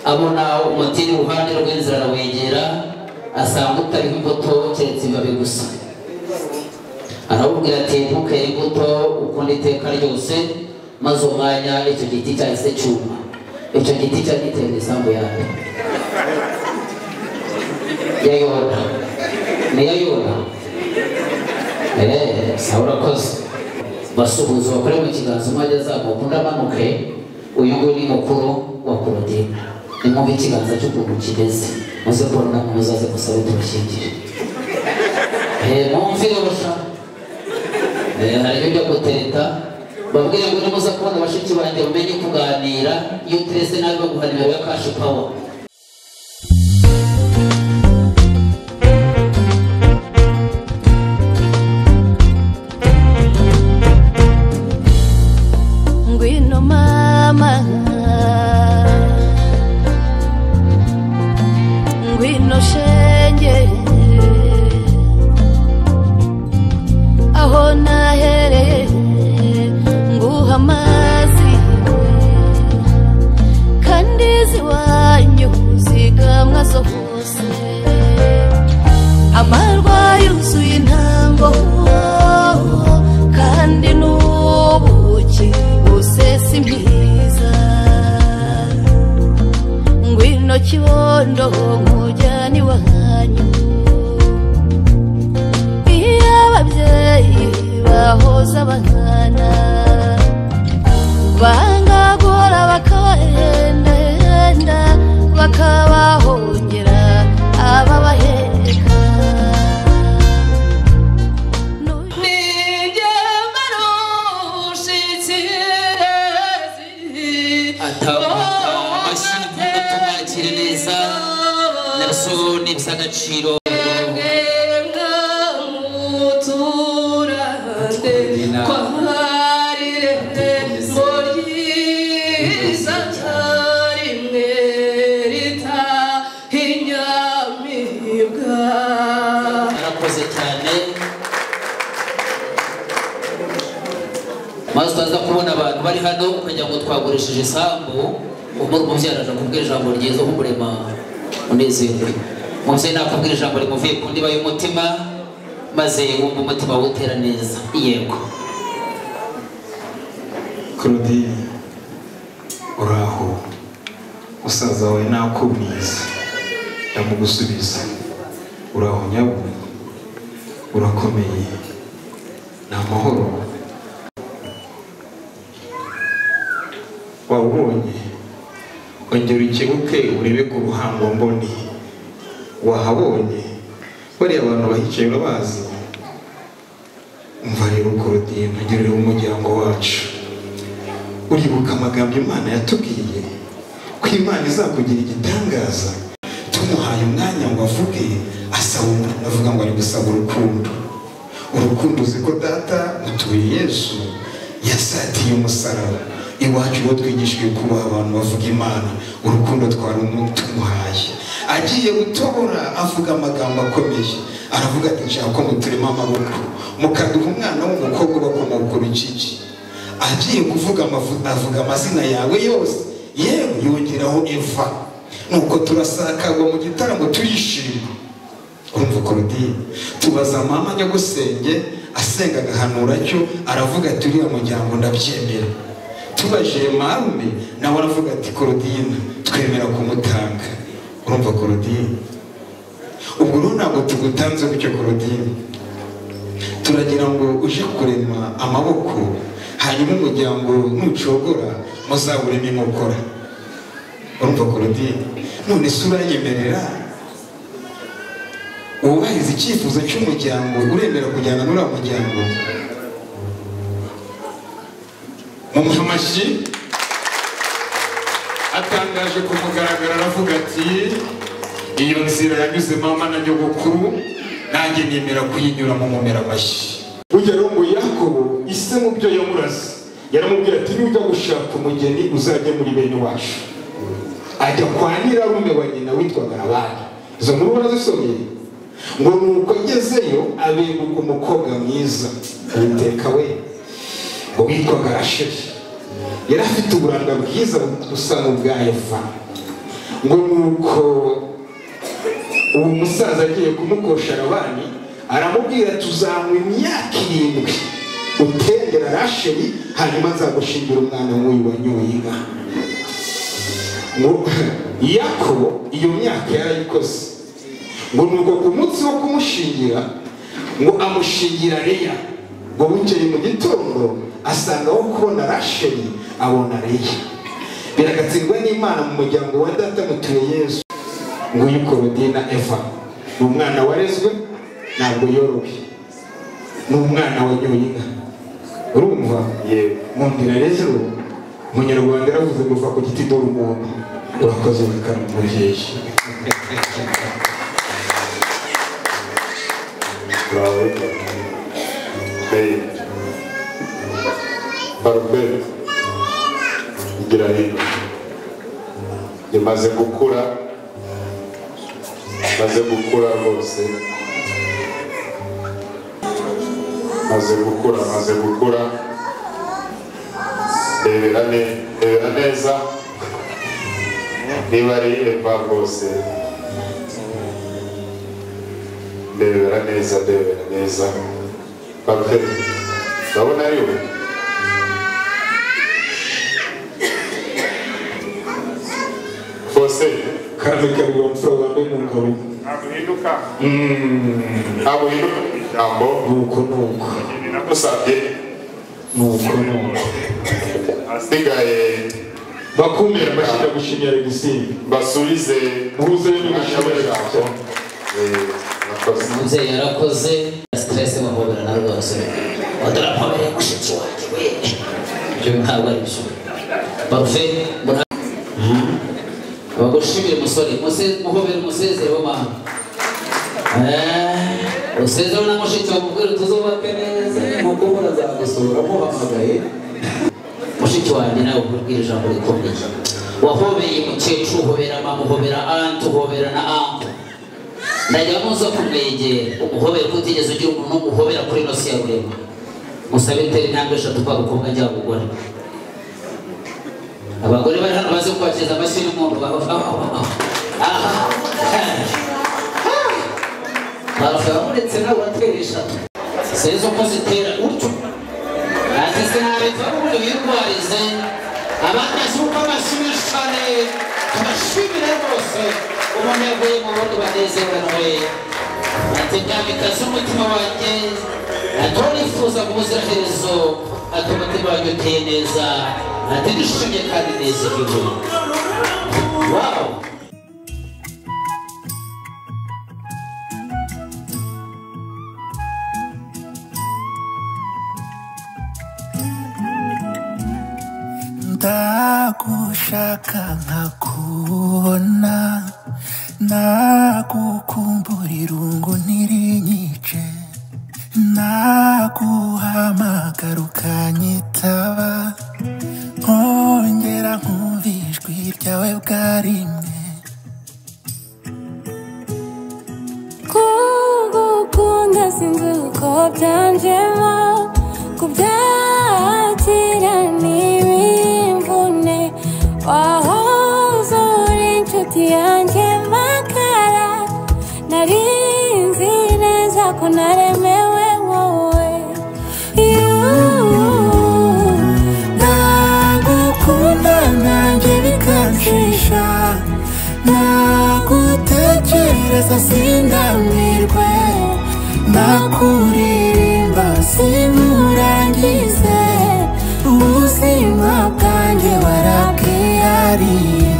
abona umutini uruhande rw'inzira arawegera asanga utariho imbuto keretse ibibabi gusa. Arawubwira ati ntukere imbuto ukundi iteka ryose, maze umwanya icyo giti cyahise cyuma. Icyo giti cyagiteye isambu yawe ya Yona, ni ya Yona. Urakoze. Basuhuza bakore mu kiganza umwanya azamuka undi amanuke. Uyu nguyu ni mukuru wa Claudine. Nimwumve ikiganza cy'ukuntu kimeze muze kubona muzaze musabe tubashyingire. Mwumvire busha hari ibyo gutereta babwire ngo nimuza kubona abashiki banjye bamenye kuganira. Iyo uterese nabi baguha nimero ya Cash Power. Ngwino mama, ngwino shenge, aho nahereye nguha amazi kandi ziwanyu zigamwa zose, amarwa yuzuye intango kandi n'ubuki busesa impiza. Ngwino kibondo nkujyane iwanyu, iyo ababyeyi bahoza abana bangagora bakabahendahenda bakabahongera ababaheka. Nelson Ibsagaciro maze utaza kubona abantu bari hano ukajya ngo twagurishije isambu umuri umubyeyi araje kubwira ijambo ryiza nk'umurema unezerwe. Umubyeyi nakubwira ijambo rimuvuye ku ndiba y'umutima maze wumva umutima wutera neza. Yego Claudine, uraho musaza wawe nakubwiza ndamugusubiza. Uraho nyabu, urakomeye, ni amahoro. Wabonye, ongera ukebuke urebe ku ruhango mboni. Wahabonye, bariya abantu bahicaye urabazi. Umva rero Claudine, ntagirire umuryango wacu. Uribuka amagambo Imana yatubwiye ko Imana izakugira igitangaza tumuhaye umwanya ngo avuge. Asaba umuntu avuga ngo ari gusaba urukundo. Urukundo uzi ko data mutuye Yesu yasatiye umusaraba. Iwacu bo twigishijwe kubaha abantu bavuga Imana. Urukundo tumuhaye. Agiye gutobora avuga amagambo akomeye. Aravuga ati nshaka ko muturema amaboko mukaduha umwana w'umukobwa bakomoka urukiki. Agiye kuvuga avuga amazina yawe yose, yewe yongeraho Eva. Nuko turasakagwa mu gitaramo turishima. Urumva Claudine, tubaza mama Nyagusenge asenga agahanura cyo aravuga ati uriya muryango ndabyemera. Tubaje marume nawe aravuga ati Claudine twemera kumutanga. Urumva Claudine, ubwo rero ntabwo tugutanze gutyo Claudine, turagira ngo uje kurema amaboko hanyuma umuryango nucogora muzawurema inkokora. Urumva Claudine, none se uranyemerera wubahiriza icyifuzo cy'umuryango, uremera kujyana n'uriya muryango? Mumuhe amashyi. Atangaje ku mugaragaro aravuga ati iyo nzira yanyuze mama na nyogokuru nanjye nemera kuyinyura mu mumera amashyi. Burya rero ngo Yakobo ise mu byo yamuraze yaramubwira ati nujya gushaka umugeni uzajye muri bene wacu. Ajya kwa nyirarume wa nyina witwaga Labani. Izo nkuru barazisomye ngo nuko agezeyo abenguka umukobwa mwiza Uwiteka we ngo witwaga Rasheli. Yari afite uburanga bwiza busa n'ubwa Eva. Ngo nuko uwo musaza agiye kumukosha Labani aramubwira tuzanywa imyaka 7 utendera Rasheli hanyuma nzagushingira umwana nk'uyu wanyoye inka. Yakobo iyo myaka yarayikoze. Ngo nuko ku munsi wo kumushingira ngo amushingira Leya. Ngo bukeye mu gitondo asanga aho kubona Rasheli abona Leya. Biragatsindwa n'Imana mu muryango wa data mutuye Yesu. Ngo Claudine na Eva ni umwana warezwe ntabwo yorowe, ni umwana wanyoye inka. Urumva mu ndira rero umunyarwanda yaravuze ngo uva ku giti dore umuntu. Urakoze bikamumujije. Bravo. Hey. Barbet. Igira hino. Maze gukura rwose. Maze gukura. Rebera neza. Niba ari Eva rwose. Rebera neza. Barbet. Urabona ariwe? Você kandi kariwa mfura wambaye umugabo aguhinduka ijambo nuko nagusabye nuko asigaye bakumira bashaka gushimira Alexis basubize ubuze n'ibishobora ijambo. Umubyeyi yarakoze stress bahobera na rwose wadarapabere mushiki wacu we ibyo ntabwo ari byo bavuye abagushimire musore muhobera umusezero mama usezero na mushiki wa mubwira tuzubake neza nkuko murazagusura muhamagaye mushiki wanjye nawe kubwira ijambo rikomeye wahobeye mukecuru uhobera mama uhobera anti uhobera na anko najya muza kumwegera umuhobera kutigeze ugira umuntu umuhobera kuri nosi ya burema musabe itera intambwe 3 kwa gukobwa njya gukora abagore bari hano baze kwakira amashyi y'umuntu uretse nawe wateresha sezo ko zitera utyo ati sinareka ubundi wirwarize abakazi uko bashimishane tubashimire rwose umuntu yaguye mu bundi banezeranwe ati ndabikaze umutima wanjye atonifuza kubuziraherezo ati umutima wanjye uteye neza ati nishimye kandi nezerewe. Wow. Ndagushaka nkakubona nagukumbura irungu ntirinyice naguhamagara ukanyitaba nkongera nkumva ijwi ryawe bwa rimwe kugukunda sinzi uko byanjemo kubyakira n'ibimvune wahoze uri inshuti yanjye magara narinzi neza ko naremewe wowe ndagukunda nanjye bikanshisha nagutekereza sindamirwe nakuririmba simurangize ubuzima bwanjye warabwihariye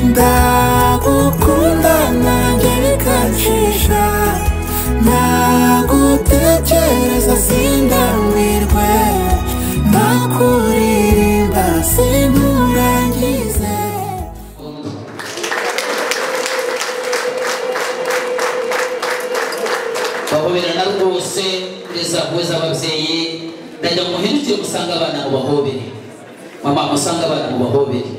ndagukunda nanjye bikanshisha nagutekereza sindamirwe nakuririmba simurangize. bahoberana rwose kuri za mpuwe z'ababyeyi najya muhindukire musanga abana mu bahobere mama musanga abana mu bahobere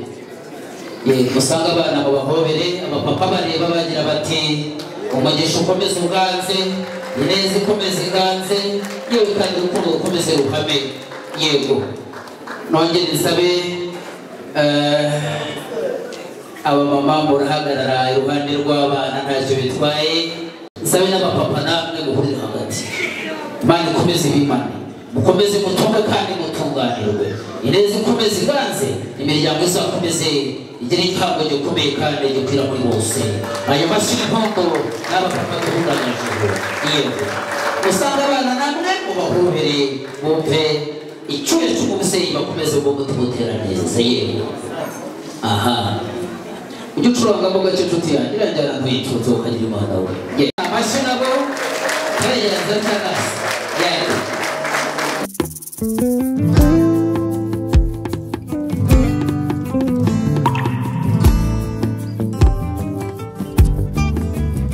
musanga abana mu bahobere abapapa bareba bagira bati umugisha ukomeze ubwanze ineza ikomeze iganze yewe kandi urukundo rukomeze ruhame yego nongere nsabe abamama murahagarara iruhande rw'abana ntacyo bitwaye nsabe n'abapapa namwe muhurire hagati Imana ikomeze ibimane mukomeze mutunge kandi mutunganirwe ineza ikomeze iganze imiryango izakomeze igire igihango gikomeye kandi gikwira muri bose ayo mashyi y'impundu n'abapapa duhunganyije yego usanga abana namwe mubahobere bumve icyuya cy'umubyeyi bakomeze ngo mutumutera neza yego aha ujye ucurangamo gake inshuti yanjye irangira ntuyicutse ukagira imana we amashyi nabo karegereza cyangwa se yego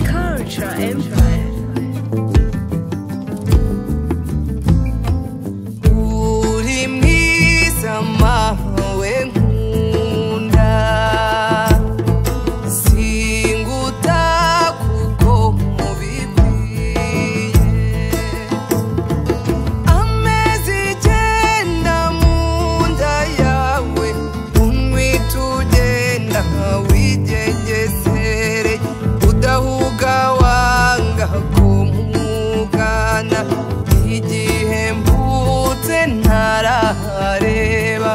Culture Empire. uri mwiza mawe nkunda singuta kuko mubikwiye amezi icyenda mu nda yawe umwita ugenda wigengesere udahuga wanga kumugana igihe mbutse ntarareba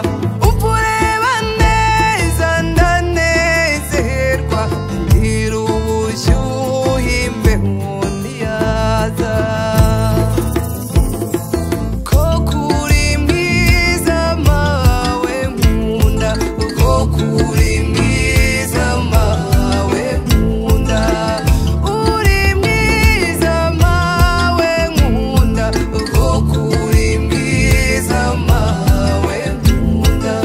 umureba neza ndanezerwa ngira ubushyuhe imbeho ntiyaza ko kuri mwiza mawe nkunda ko kuri mwiza mawe nkunda uri mwiza mawe nkunda ko kuri mwiza mawe nkunda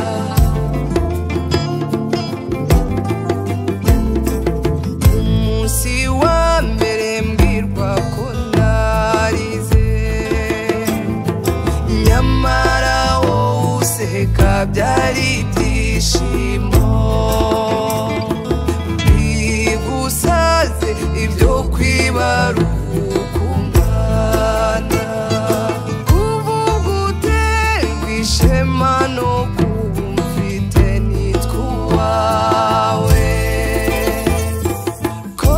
umunsi wa mbere mbwirwa ko narize nyamara wowe useka byari ibyishimo bigusaze ibyo kwibaruka umwana kuvuga uterwa ishema no kumfite nitwa uwawe ko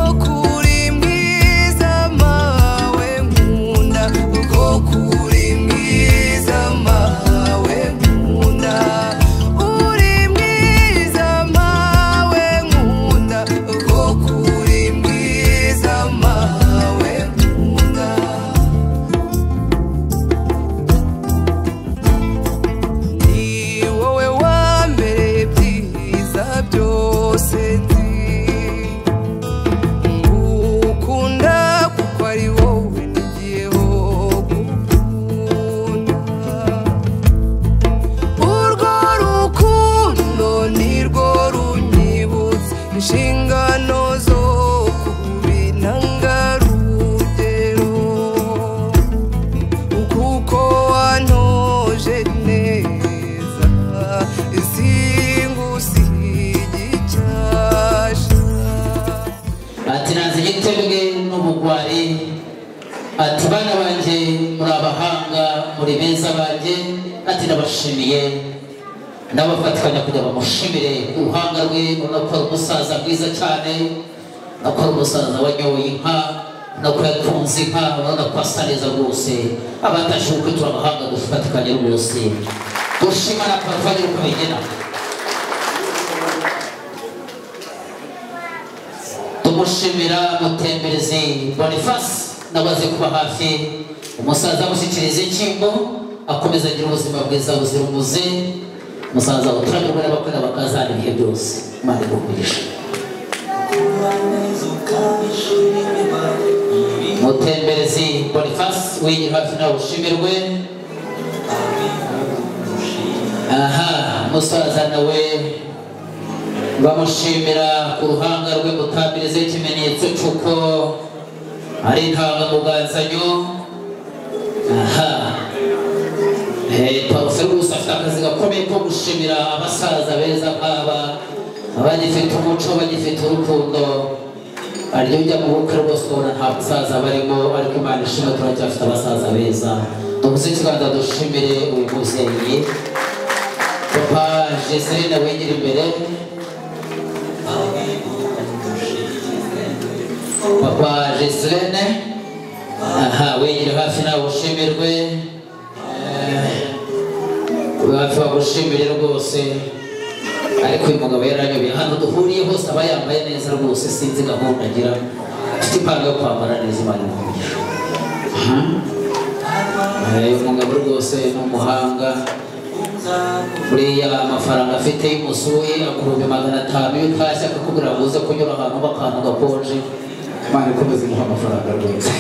ati bana banjye muri abahanga muri beza banjye ati nabashimiye nabafatikanya kugira bamushimire ku ruhanga rwe unakora umusaza mwiza cyane nakora umusaza wanyoye inka nako yatunze inka urabona ko asa neza rwose abatashe ubukwe turabahanga dufatikanye rwose dushima na paruvanire uko bigena tumushimira mutemberezi Boniface nabaze kuba hafi umusaza mushyikiriza inshyimbo akomeza agira ubuzima bwiza buzira umuze umusaza uturamirwa n'abakora bakazana ibihe byose Imana igukurisha mutemberezi Boniface wigira hafi nawe ushimirwe aha musaza nawe bamushimira ku ruhanga rwe mutambirize ikimenyetso cy'uko ari intangamuganzanyo aha Paruferus afite akazi gakomeye ko gushimira abasaza beza nk'aba abagifite umuco bagifite urukundo aryo ujya mu bukwe rwose ubona nta basaza barimo ariko Imana ishimwe turacyafite abasaza beza duhuze ikiganza dushimire uyu mubyeyi Papa Jesirine wigira imbere Papa Jesirine aha wigira hafi nawe ushimirwe hafi bagushimire rwose ariko uyu mugabo yaranyobeye hano duhuriye hose aba yambaye neza rwose sinzi gahunda agira afite impano yo kwambara neza Imana imukurisha uyu mugabo rwose ni umuhanga buriya amafaranga afite y'umusuye akurumbi 500 iyo utashye akakubwira ngo uze kunyura ahantu bakantu gakonje Imana ikomeze imuha amafaranga rwose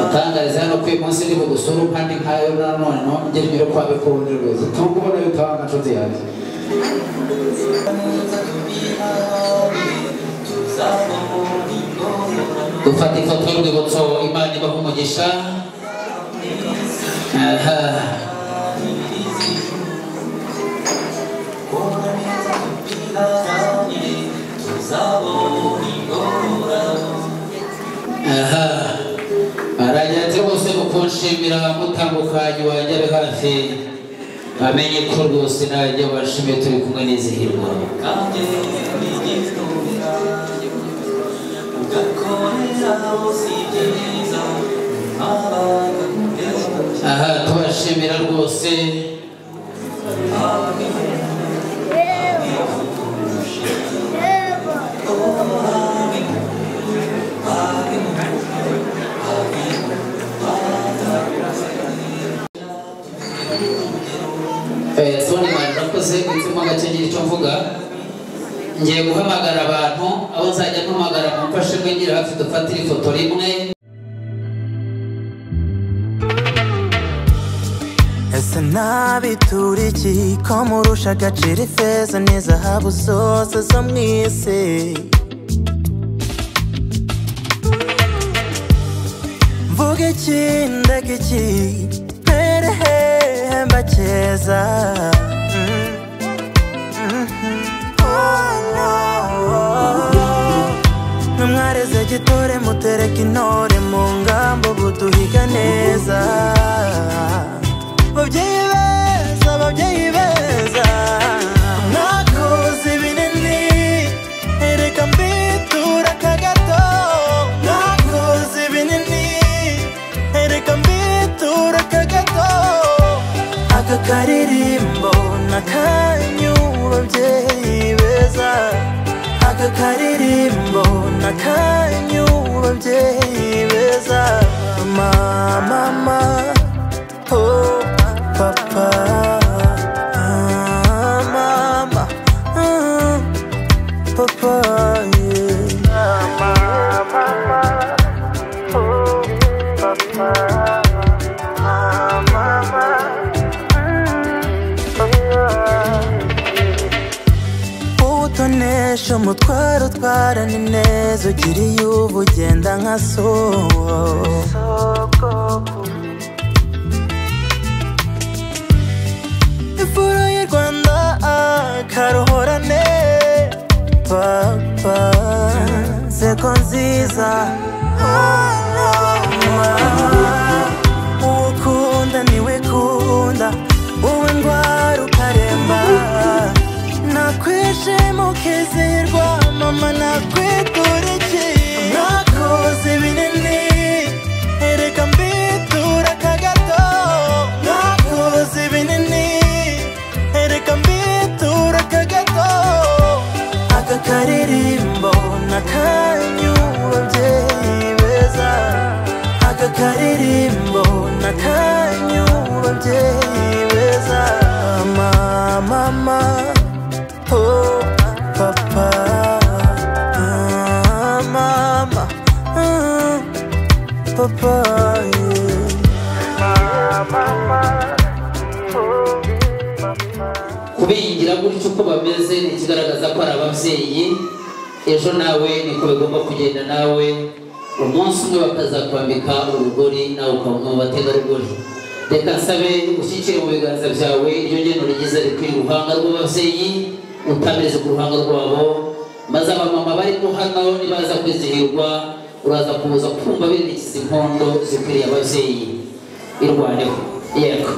utangariza hano ko uyu munsi ndi bugusura kandi nkayo nanone ngera imbere kwa bikunde rwose tunga ubona bitanga nshuti yanjye dufata ifoto y'urwibutso Imana ibaha umugisha aha aha arajya ati rwose mukunshimira mutandukanye wanjye ari hafi amenye ko rwose najya bashimiye turi kumwe n'izihirwa aha tubashimira rwose Soni murakoze kwituma gakenyera icyo mvuga ngiye guhamagara abantu abo nzajya mpamagara mumfashe mwengira hafi dufatire ifoto rimwe ese nabitura iki ko murusha agaciro ifeza n'izahabu zose zo mu isi mvuga iki ndeka iki mbakeza numwareze gitore mutereka intore mu ngambo buduhiga neza babyeyi beza babyeyi beza mwakoze ibinini reka mbitura akagato mwakoze ibinini reka mbitura akagato aka karirimbo n'akanyu babyeyi beza aka karirimbo n'akanyu babyeyi beza mama oh papa mama papa yeah mama oh papa utonesha umutwaro utwarana ineza ugiriye uba ugenda nka soko ifuro y'u Rwanda karuhorane papa seko nziza aka karirimbo n'akanyu babyeyi beza mama oh papa mama papa kubigira gutyo uko bameze ni ikigaragaza ko ari ababyeyi ejo nawe niko bigomba kugenda nawe umunsi umwe bakazakwambika urugori nawe ukaba umwe mu bategarugori reka nsabe ushyikire mu biganza byawe iryo ngeno rigize rikwiye uruhanga rw'ababyeyi utamereze ku ruhanga rwabo maze abamama barimo hano nibaza kwizihirwa uraza kuza kumva birikiza impondo zikwiriye ababyeyi irwaneho yego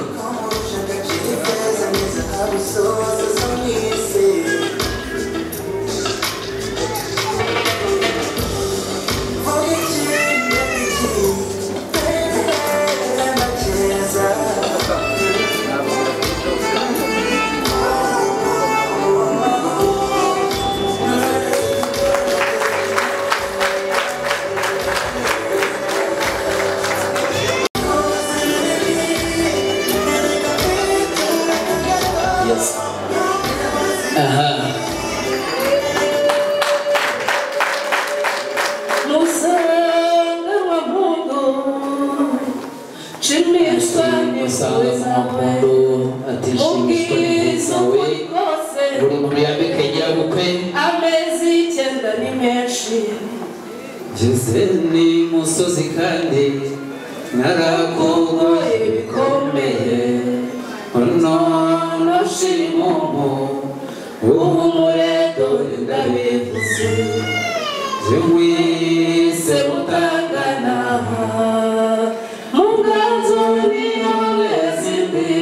ni musozi kandi narakugoye bikomeye none ushimomo uhumure dore ndabivuze zimwise mutangana mu nganzo niyo mwezimbi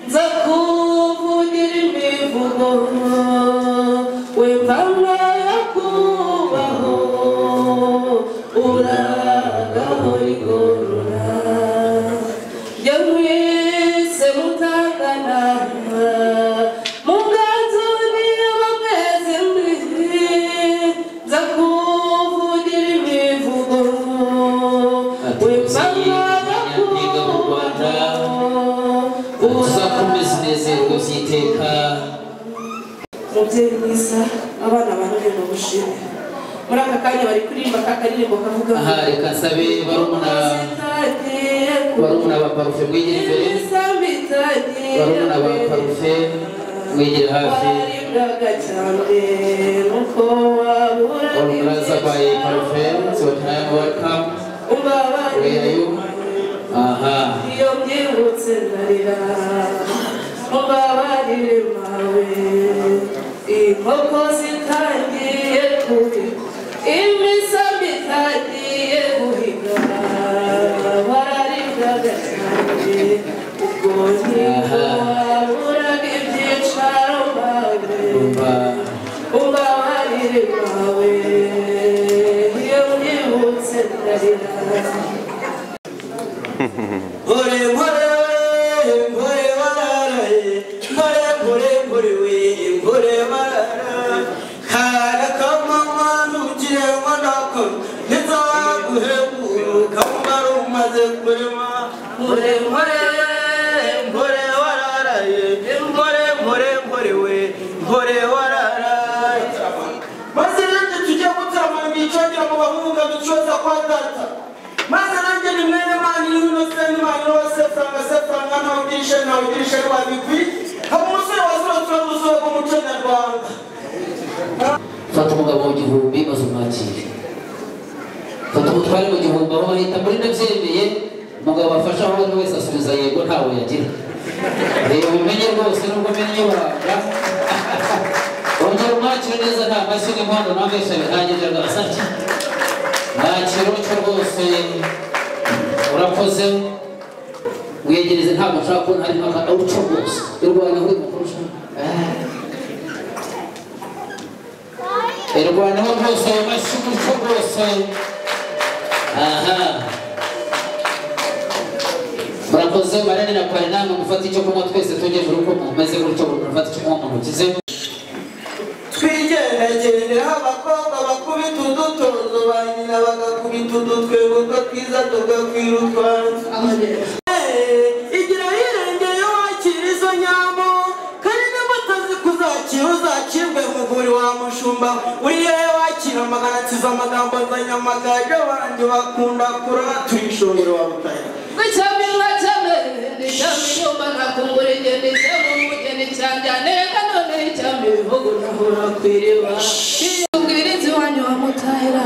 nza kuvugira imivugo wemvamwa mubyeyi mwiza abana banone mu bushime muri aka kanya bari kuririmba kakaririmbo kavuga aha reka nsabe barumuna ba parufe mwegere imbere barumuna ba parufe mwegere hafi barumuna by parufe so time welcome where are you aha iyo mbyibutse ndarira mubabarire mawe inkoko zitangiye kubiga imisambi itangiye guhiga bararibwaga cyane ubwo nibwo waburaga ibyicaro mawe mubabarire mawe iyo mbyibutse ndarira maze nanjye ni mwene mani y'unoseni mani wose franga nawugirishe wabigwi haba umusore wasohotse umusore ku muco nyarwanda fata umugabo mu gihumbi maze umwakire fata umutware mu gihumbi aho bahita muri ndabyemeye umugabo afasha aho buri wese asubiza yego ntawe yagira reba ubimenye rwose nubwo umenye ibanga ongera umwakire neza nta mashyi n'inkondo n'amesha bihagije rwasake mwakire utyo rwose urakoze wiyegereze ntabwo nshaka kubona harimo utyo rwose irwana uri mukurusha irwaneho rwose ayo mashyi utyo rwose aha murakoze marene na pari namwe mufata icyo kunywa twese tugeje uruko mumeze gutyo mufata icyo kunywa mu ntoki ze twigendagenderaho abakobwa bakubita udutozo ba nyina bagakubita udutwebo twiza bwiza tugakwirutwa igira hirengeye wakira izo nyambo kandi n'amatazi kuzakira uzakirwe muvuri wa mushumba uriye wakira amagana atiza amagambo azanyamagaje abandi bakunda kura turishongera wa butaya Wichamilwa chamele, nichamilwa nakunguri jeni chamu jeni chanjane kanone chamilu hogu na hura kwiriwa. Ungirizi wanyu wa mutahira.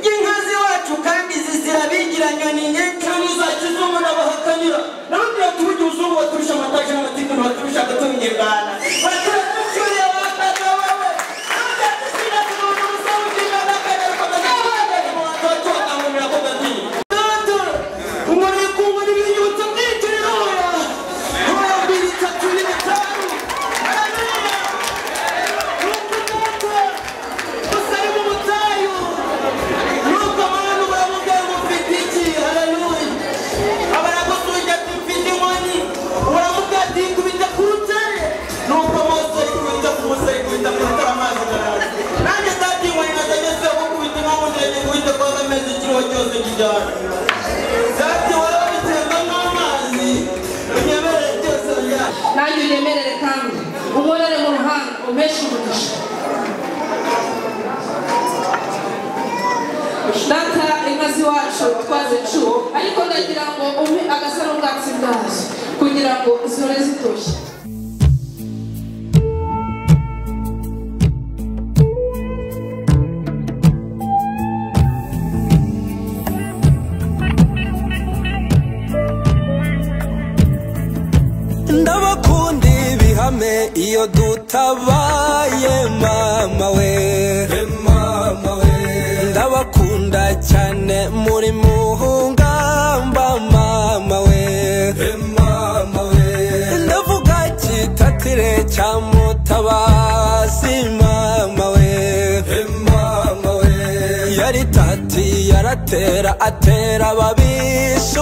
Jingazi watu kandi zizira bigira nyoni nyinshi uzakizumu n'abahakanira nababwira tuje uzungu baturusha amataje n'amatikano baturusha agatumyegana baturusha abakaka bawe nabyatisina kumuntu musawugira n'akanya rukagana mu watoto akamumira ko gati umuri kumuri binyutse bwitiriho ya biri tatu n'itanu nanjye unyemerere kandi umubonere mu ruhanga umpeshe umugisha data inka z'iwacu twaze cuwo ariko ndagira ngo umpe agasa n'ubwatsi bwazo kugira ngo zihore zitoshye ndabakundi bihame iyo dutabaye mama we ndabakunda cyane muri muhungamba mama we ndavuga kitatire cya mutabazi mama we yari tati yaratera atera babisha